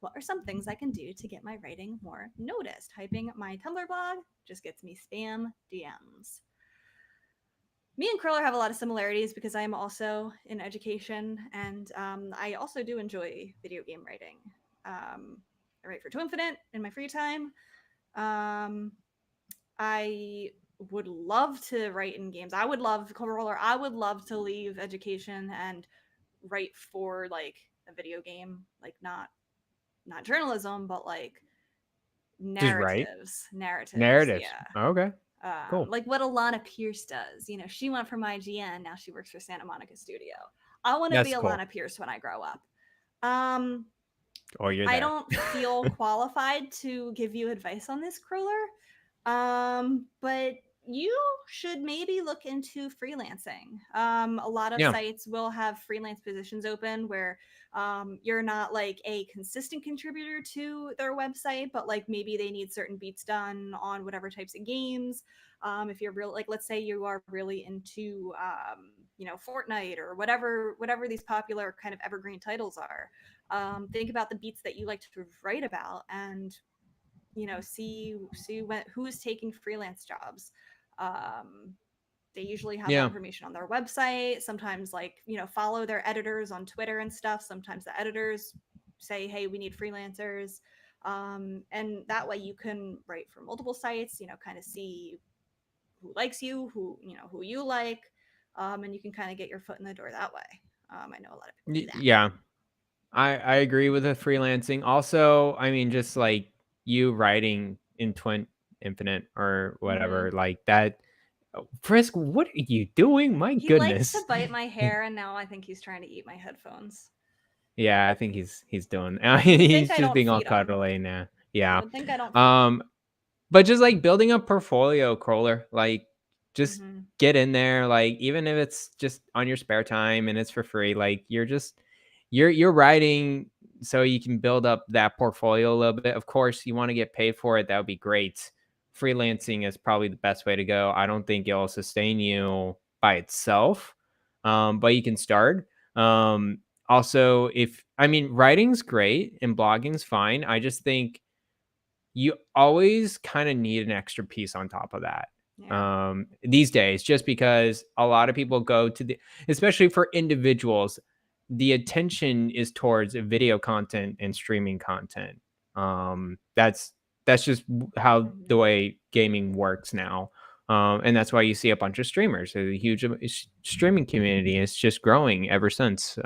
What are some things I can do to get my writing more noticed? Hyping my Tumblr blog just gets me spam DMs. Me and Curler have a lot of similarities because I am also in education, and I also do enjoy video game writing. I write for Twinfinite in my free time. I would love to write in games. I would love to leave education and write for like a video game, like not journalism, but like Just write narratives. narratives. Yeah. Okay, cool. Like what Alana Pierce does. You know, she went from IGN, now she works for Santa Monica Studio. I want to be That's cool. Alana Pierce when I grow up. Oh, you're I there. don't feel qualified to give you advice on this, Cruller. But you should maybe look into freelancing. A lot of sites will have freelance positions open where you're not like a consistent contributor to their website, but like maybe they need certain beats done on whatever types of games. If you're real, like let's say you are really into Fortnite or whatever these popular kind of evergreen titles are. Think about the beats that you like to write about and see who's taking freelance jobs. They usually have that information on their website. Sometimes follow their editors on Twitter and stuff. Sometimes the editors say, hey, we need freelancers. And that way you can write for multiple sites, kind of see who likes you, who you like, and you can kind of get your foot in the door that way. I know a lot of people do that. Yeah, I agree with the freelancing. Also, I mean, just like you writing in Twin Infinite or whatever, like that. Frisk, what are you doing? My He goodness. likes to bite my hair, and now I think he's trying to eat my headphones. Yeah, I think he's doing. He's just being all cuddly now. Yeah. I would think I don't. But just like building a portfolio, Crawler, like just get in there, like even if it's just on your spare time and it's for free, like you're writing so you can build up that portfolio a little bit. Of course, you want to get paid for it, that would be great. Freelancing is probably the best way to go. I don't think it'll sustain you by itself, but you can start. Also, writing's great and blogging's fine. I just think you always kind of need an extra piece on top of that. These days, just because a lot of people go to especially for individuals, the attention is towards video content and streaming content. That's just how the way gaming works now. And that's why you see a bunch of streamers. There's a huge streaming community. It's just growing ever since.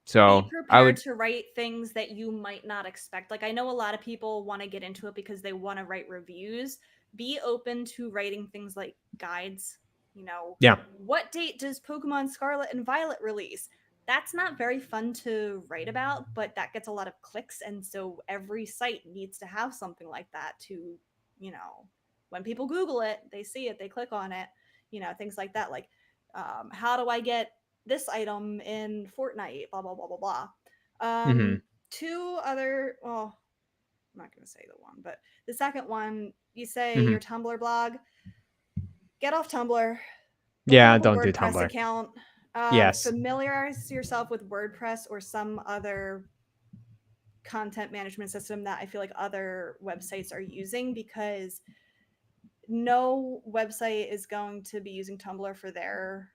So be prepared to write things that you might not expect. Like I know a lot of people want to get into it because they want to write reviews. Be open to writing things like guides. What date does Pokemon Scarlet and Violet release? That's not very fun to write about, but that gets a lot of clicks, and so every site needs to have something like that to, when people Google it, they see it, they click on it, things like that. Like, how do I get this item in Fortnite, blah, blah, blah, blah, blah. Two other, well, I'm not going to say the one, but the second one, you say your Tumblr blog, get off Tumblr. Don't do WordPress Tumblr. Account. Yes. Familiarize yourself with WordPress or some other content management system that I feel like other websites are using, because no website is going to be using Tumblr for their...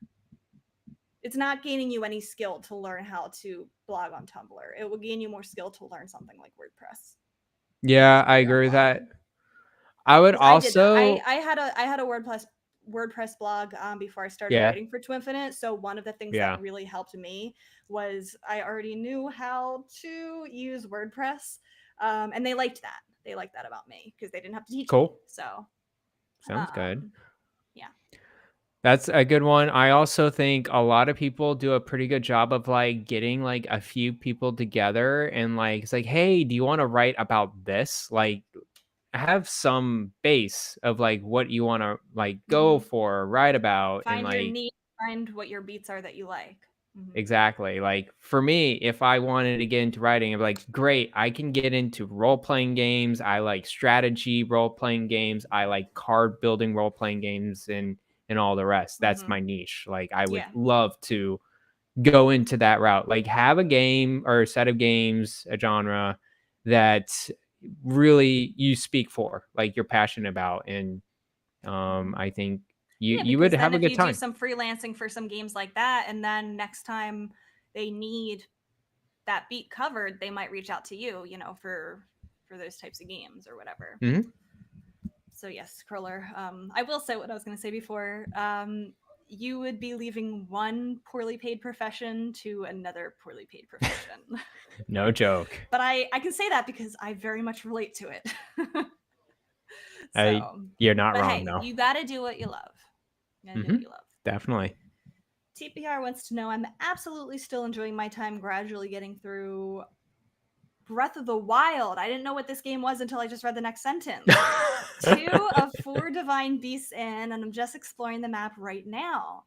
It's not gaining you any skill to learn how to blog on Tumblr. It will gain you more skill to learn something like WordPress. Yeah, I agree with that. I would also... I had a WordPress blog before I started writing for Twinfinite. So one of the things that really helped me was I already knew how to use WordPress, and they liked that. They liked that about me because they didn't have to teach me. So sounds good. Yeah. That's a good one. I also think a lot of people do a pretty good job of like getting like a few people together and like, it's like, hey, do you want to write about this? Like have some base of like what you want to like go for, write about, find and like your niche, find what your beats are that you like. Exactly. Like for me, if I wanted to get into writing, I'm like, great, I can get into role-playing games. I like strategy role-playing games. I like card building role-playing games and all the rest. That's my niche. Like I would Yeah. love to go into that route. Like have a game or a set of games, a genre that really you speak for, like you're passionate about. And I think Yeah, you would because have then a if good you do time. some freelancing for some games like that, and then next time they need that beat covered, they might reach out to you, you know, for those types of games or whatever. Mm-hmm. So yes, Curler. I will say what I was going to say before. You would be leaving one poorly paid profession to another poorly paid profession. No joke. But I can say that because I very much relate to it. I So, You're not but wrong hey, though. you got to do what you love. You got to do what you love. Definitely. TPR wants to know I'm absolutely still enjoying my time gradually getting through Breath of the Wild. I didn't know what this game was until I just read the next sentence. 2 of 4 divine beasts in, and I'm just exploring the map right now.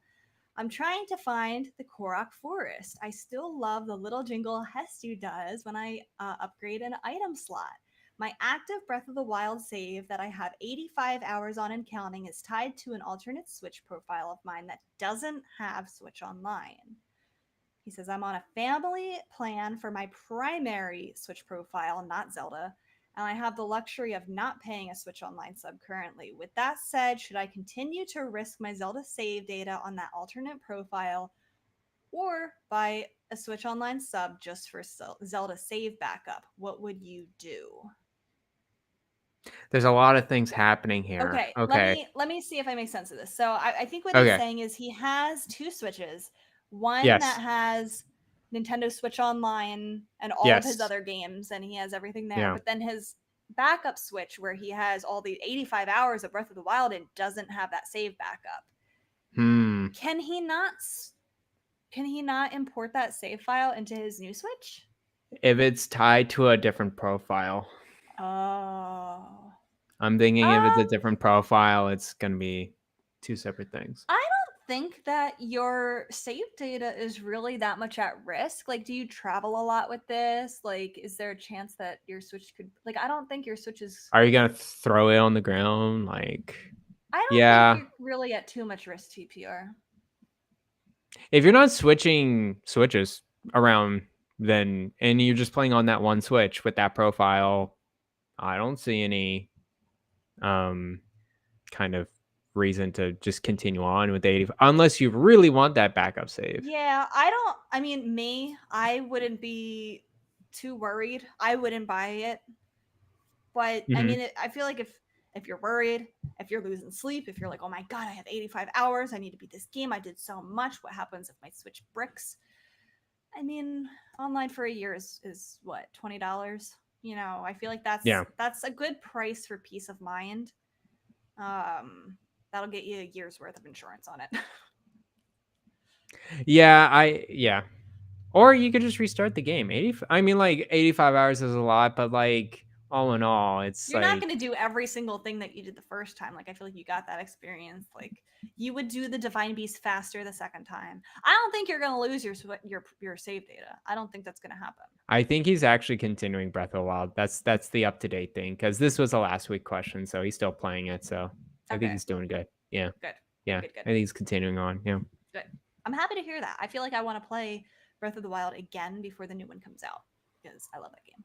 I'm trying to find the Korok Forest. I still love the little jingle Hestu does when I upgrade an item slot. My active Breath of the Wild save that I have 85 hours on and counting is tied to an alternate Switch profile of mine that doesn't have Switch Online. He says, I'm on a family plan for my primary Switch profile, not Zelda, and I have the luxury of not paying a Switch Online sub currently. With that said, should I continue to risk my Zelda save data on that alternate profile or buy a Switch Online sub just for Zelda save backup? What would you do? There's a lot of things happening here. Okay, Okay. let me see if I make sense of this. So I think what he's Okay. saying is he has 2 Switches, one that Yes. has Nintendo Switch Online and all of his Yes. other games, and he has everything there. Yeah. But then his backup Switch, where he has all the 85 hours of Breath of the Wild, and doesn't have that save backup. Hmm. Can he not? Can he not import that save file into his new Switch? If it's tied to a different profile. Oh. I'm thinking if it's a different profile, it's going to be 2 separate things. I don't think that your save data is really that much at risk. Like, do you travel a lot with this? Like, is there a chance that your Switch could, like, I don't think your Switch is, Are you going to throw it on the ground? Like, I don't think yeah. you're really at too much risk, TPR. If you're not switching switches around, then, and you're just playing on that one Switch with that profile, I don't see any kind of reason to just continue on with 80 unless you really want that backup save. Yeah, I mean, I wouldn't be too worried. I wouldn't buy it. But I mean, I feel like if you're worried, if you're losing sleep, if you're like, oh my god, I have 85 hours, I need to beat this game. I did so much. What happens if my Switch bricks? I mean, online for a year is what, $20? You know, I feel like Yeah. that's a good price for peace of mind. That'll get you a year's worth of insurance on it. Yeah. Or you could just restart the game. 80 I mean like 85 hours is a lot, but like all in all, it's You're not like going to do every single thing that you did the first time. Like, I feel like you got that experience. Like, you would do the divine beast faster the second time. I don't think you're going to lose your save data. I don't think that's going to happen. I think he's actually continuing Breath of the Wild. That's the up-to-date thing cuz this was a last week question, so he's still playing it, so I think he's doing good. Yeah. Good. Yeah. Good. I think he's continuing on. Yeah. Good. I'm happy to hear that. I feel like I want to play Breath of the Wild again before the new one comes out because I love that game.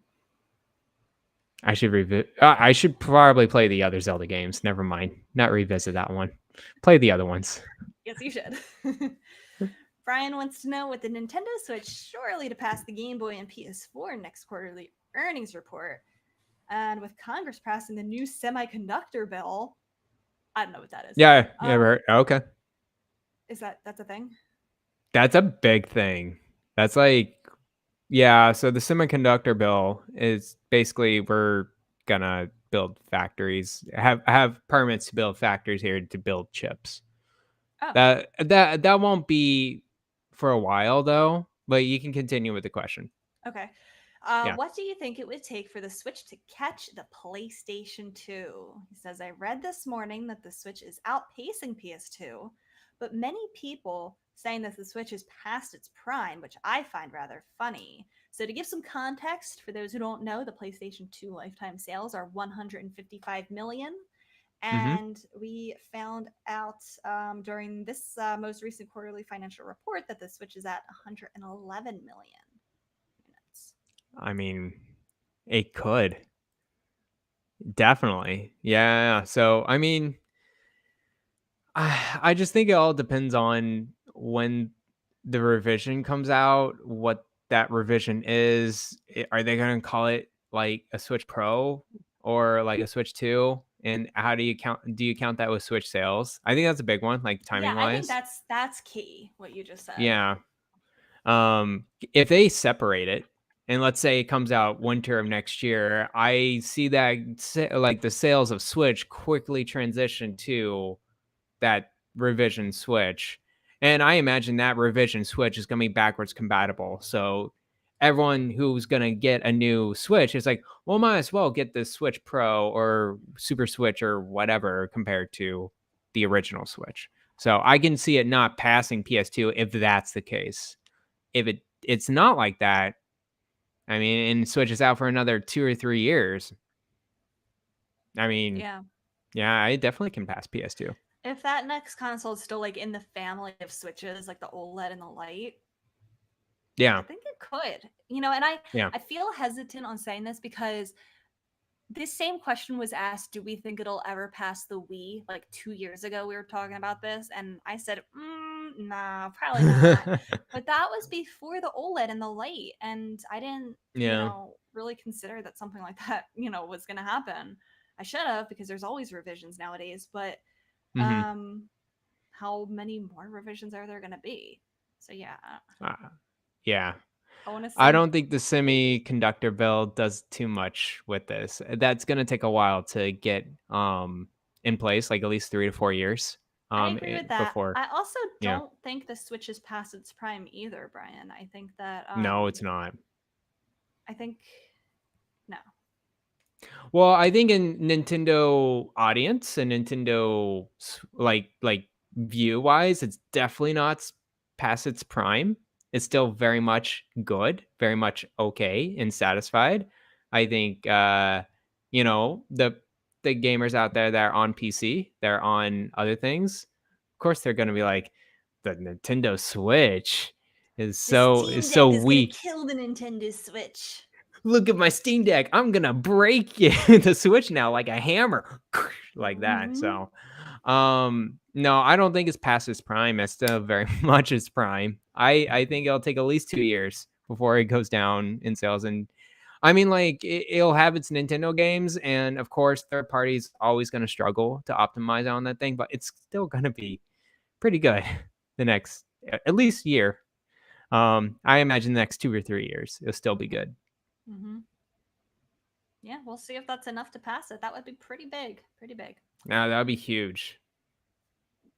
I should probably play the other Zelda games. Never mind. Not revisit that one. Play the other ones. Yes, you should. Brian wants to know, with the Nintendo Switch surely to pass the Game Boy and PS4 next quarterly earnings report, and with Congress passing the new semiconductor bill, I don't know what that is. Yeah. Right. Okay. That's a thing? That's a big thing. That's like, yeah. So the semiconductor bill is basically we're gonna build factories, have permits to build factories here to build chips. Oh. That won't be for a while though, but you can continue with the question. Okay. Yeah. What do you think it would take for the Switch to catch the PlayStation 2? He says, I read this morning that the Switch is outpacing PS2, but many people saying that the Switch is past its prime, which I find rather funny. So, to give some context for those who don't know, the PlayStation 2 lifetime sales are 155 million. Mm-hmm. And we found out during this most recent quarterly financial report that the Switch is at 111 million units. I mean, it could definitely. Yeah. So, I mean, I just think it all depends on when the revision comes out, what that revision is. Are they going to call it like a Switch Pro or like a Switch 2? And how do you count that with Switch sales? I think that's a big one, like Yeah, timing I think wise. that's key. What you just said. Yeah. If they separate it, and let's say it comes out winter of next year, I see that like the sales of Switch quickly transition to that revision Switch. And I imagine that revision Switch is going to be backwards compatible. So everyone who's going to get a new Switch is like, well, might as well get the Switch Pro or Super Switch or whatever compared to the original Switch. So I can see it not passing PS2 if that's the case. If it's not like that, I mean, and Switch is out for another 2 or 3 years. I mean, Yeah. yeah, I definitely can pass PS2. If that next console is still like in the family of Switches, like the OLED and the Lite, I Yeah, think it could. And yeah. I feel hesitant on saying this because this same question was asked, do we think it'll ever pass the Wii? Like 2 years ago, we were talking about this, and I said, nah, probably not. But that was before the OLED and the light, and I didn't, Yeah. really consider that something like that, was going to happen. I should have, because there's always revisions nowadays, but Mhm. how many more revisions are there going to be? So yeah, Uh, yeah. I want to I say don't think the maybe. semiconductor bill does too much with this. That's gonna take a while to get in place, like at least 3 to 4 years I agree with that. before. I also Yeah. don't think the Switch is past its prime either, Brian. I think that No, it's not. I think no. Well, I think in Nintendo audience and Nintendo like view wise, it's definitely not past its prime. It's still very much good, very much okay and satisfied. I think the gamers out there that are on PC, they're on other things. Of course, they're gonna be like, the Nintendo Switch is The so is Steam so Deck is gonna weak. kill the Nintendo Switch. Look at my Steam Deck. I'm gonna break the Switch now like a hammer, like that. Mm-hmm. So, no, I don't think it's past its prime. It's still very much its prime. I think it'll take at least 2 years before it goes down in sales. And I mean, like it'll have its Nintendo games, and of course, third parties always gonna struggle to optimize on that thing, but it's still gonna be pretty good the next at least year. I imagine the next 2 or 3 years it'll still be good. Mm-hmm. Yeah, we'll see if that's enough to pass it. That would be pretty big. Pretty big. Now that would be huge.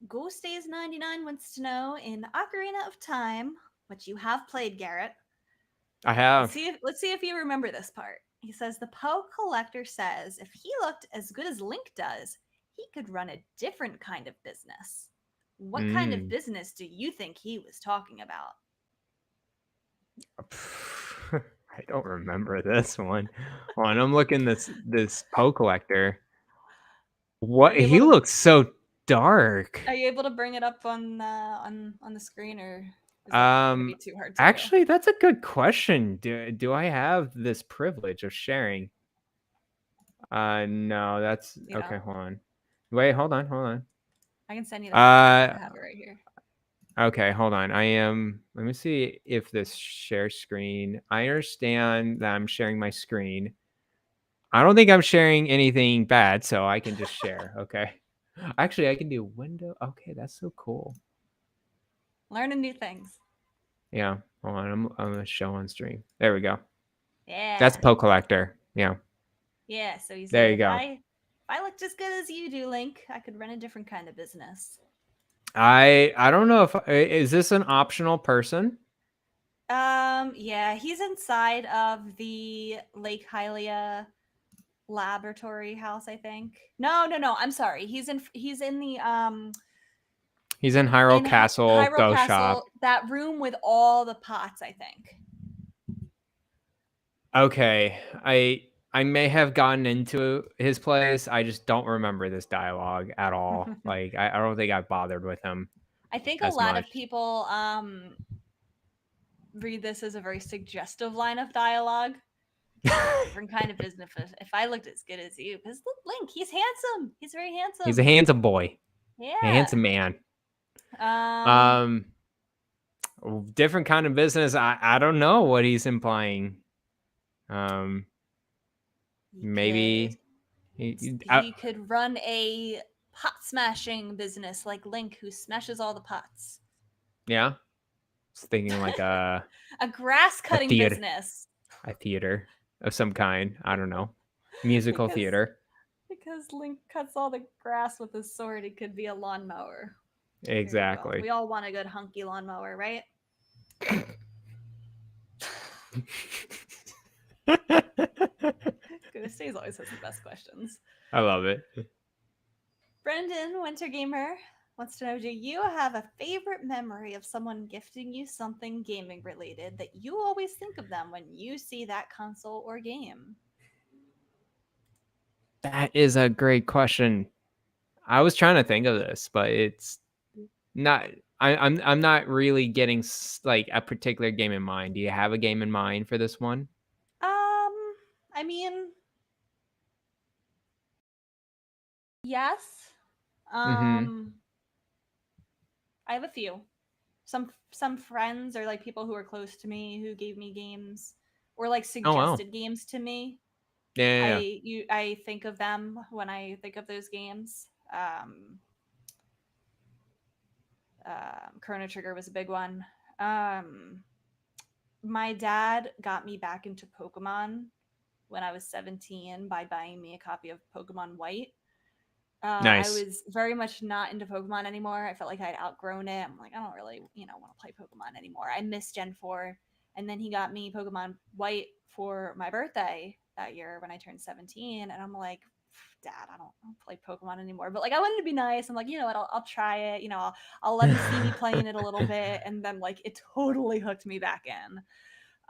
Ghost Days 99 wants to know in Ocarina of Time, which you have played, Garrett. I Let's have. see if you remember this part. He says the Poe collector says if he looked as good as Link does, he could run a different kind of business. What kind of Mm. business do you think he was talking about? I don't remember this one. Hold on, I'm looking this Poe collector. Are What you able he to looks so dark. bring it up on the screen, or is that going to be Um too hard to do? actually that's a good question. Do I have this privilege of sharing? No, that's You okay, don't. hold on. Wait, hold on. I can send you the picture of it. Uh I have it right here. okay, hold on. Let me see if this share screen. I understand that I'm sharing my screen. I don't think I'm sharing anything bad, so I can just share. Okay. Actually, I can do window. Okay, that's so cool. Learning new things. Yeah. Hold on. I'm gonna show on stream. There we go. That's Yeah. Poe Collector. Yeah. Yeah. So he There said you if go. I looked as good as you do, Link, I could run a different kind of business. I don't know if is this an optional person? Yeah, he's inside of the Lake Hylia laboratory house, I think. No, I'm sorry. He's in the He's in Hyrule In Castle. Hyrule Go Castle, shop. that room with all the pots, I think. Okay, I may have gotten into his place. I just don't remember this dialogue at all. Like I don't think I bothered with him I think a as lot much. of people read this as a very suggestive line of dialogue. Different kind of business. If I looked as good as you, because Link, he's handsome. He's very handsome. He's a handsome boy. Yeah. A handsome man. Different kind of business. I don't know what he's implying. Maybe he could run a pot smashing business like Link, who smashes all the pots. Yeah. I was thinking like a grass cutting business. A theater of some kind. I don't know. Musical theater. Because Link cuts all the grass with his sword, it could be a lawnmower. Exactly. We all want a good hunky lawnmower, right? Ghost Days always has the best questions. I love it. Brendan, Winter Gamer, wants to know, do you have a favorite memory of someone gifting you something gaming related that you always think of them when you see that console or game? That is a great question. I was trying to think of this, but it's not. I'm not really getting like a particular game in mind. Do you have a game in mind for this one? I mean, yes. I have a few. Some friends or like people who are close to me who gave me games or like suggested games to me. Yeah. I think of them when I think of those games. Chrono Trigger was a big one. My dad got me back into Pokemon when I was 17 by buying me a copy of Pokemon White. Nice. I was very much not into Pokemon anymore. I felt like I'd outgrown it. I'm like, I don't really, want to play Pokemon anymore. I miss Gen 4. And then he got me Pokemon White for my birthday that year when I turned 17. And I'm like, Dad, I don't play Pokemon anymore. But like, I wanted to be nice. I'm like, you know what? I'll try it. I'll let him see me playing it a little bit. And then like, it totally hooked me back in.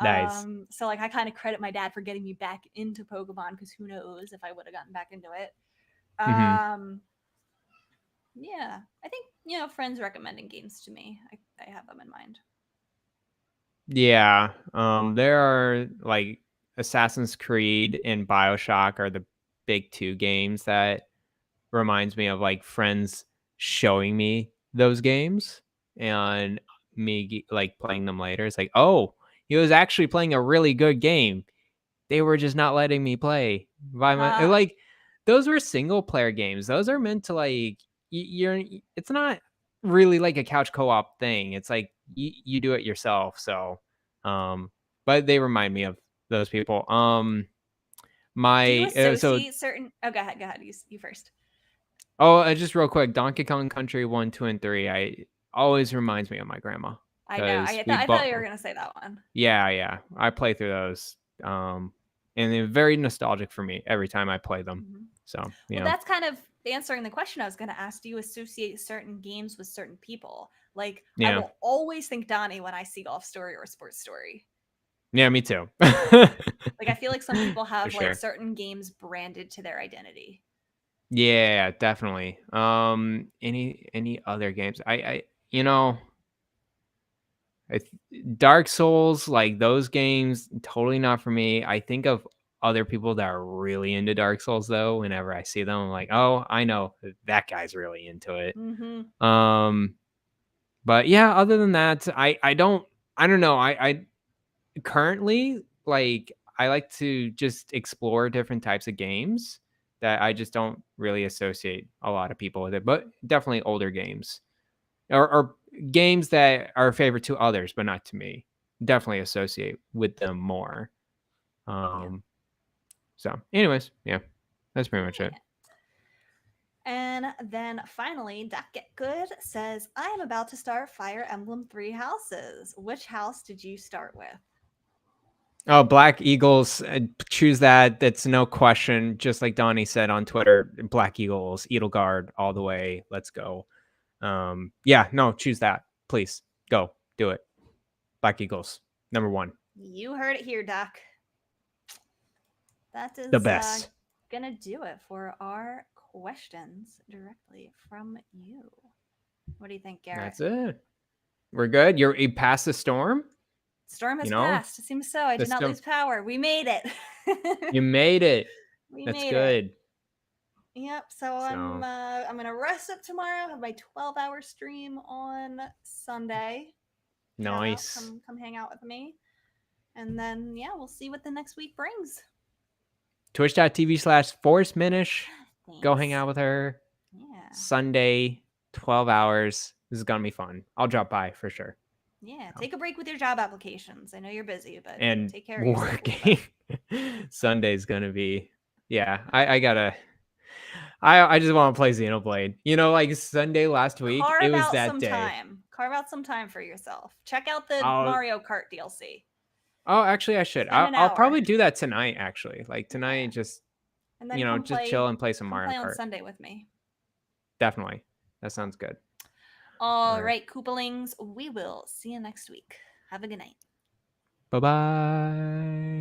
Nice. So like, I kind of credit my dad for getting me back into Pokemon, because who knows if I would have gotten back into it. Yeah, I think, friends recommending games to me, I have them in mind. Yeah. There are like Assassin's Creed and BioShock are the big two games that reminds me of like friends showing me those games and me like playing them later. It's like, oh, he was actually playing a really good game. They were just not letting me play by my like. Those were single player games. Those are meant to like it's not really like a couch co-op thing. It's like you do it yourself. So, but they remind me of those people. Do you associate certain? Oh, go ahead. You first. Oh, just real quick, Donkey Kong Country 1, 2, and 3. I always reminds me of my grandma. I know. I thought you were gonna say that one. Yeah. I play through those. And they're very nostalgic for me every time I play them. Mm-hmm. So, that's kind of answering the question I was going to ask. Do you associate certain games with certain people? Like, I will always think Donnie when I see Golf Story or Sports Story. Yeah, me too. Like, I feel like some people have like certain games branded to their identity. Yeah, definitely. Any other games? Dark Souls, like those games, totally not for me. I think of other people that are really into Dark Souls though. Whenever I see them, I'm like, oh, I know that guy's really into it. Mm-hmm. But yeah, other than that, I don't know. I currently like I like to just explore different types of games that I just don't really associate a lot of people with it, but definitely older games. Or games that are a favorite to others, but not to me. Definitely associate with them more. So, anyways, yeah, that's pretty much it. And then finally, Duck Get Good says, I am about to start Fire Emblem 3 Houses. Which house did you start with? Oh, Black Eagles, choose that. That's no question. Just like Donnie said on Twitter, Black Eagles, Edelgard all the way. Let's go. Yeah, no, choose that. Please. Go. Do it. Black Eagles. Number 1. You heard it here, Doc. That is The best. Gonna do it for our questions directly from you. What do you think, Garrett? That's it. We're good. You passed the storm? Storm has passed. It seems so. I did not lose power. We made it. You made it. That's made good. It. Yep. So I'm gonna rest up tomorrow. Have my 12-hour stream on Sunday. Nice. Come hang out with me, and then we'll see what the next week brings. Twitch.tv/ForestMinish. Go hang out with her. Yeah. Sunday, 12 hours. This is gonna be fun. I'll drop by for sure. Yeah, take a break with your job applications. I know you're busy, but and take care of yourself. Working. Sunday's gonna be. I gotta. I just want to play Xenoblade. Like Sunday last week, it was that day. Carve out some time for yourself. Check out the Mario Kart DLC. Oh, actually, I should. I'll probably do that tonight. Actually, like tonight, just and then just chill and play some Mario Kart on Sunday with me. Definitely, that sounds good. All right, Koopalings. We will see you next week. Have a good night. Bye-bye.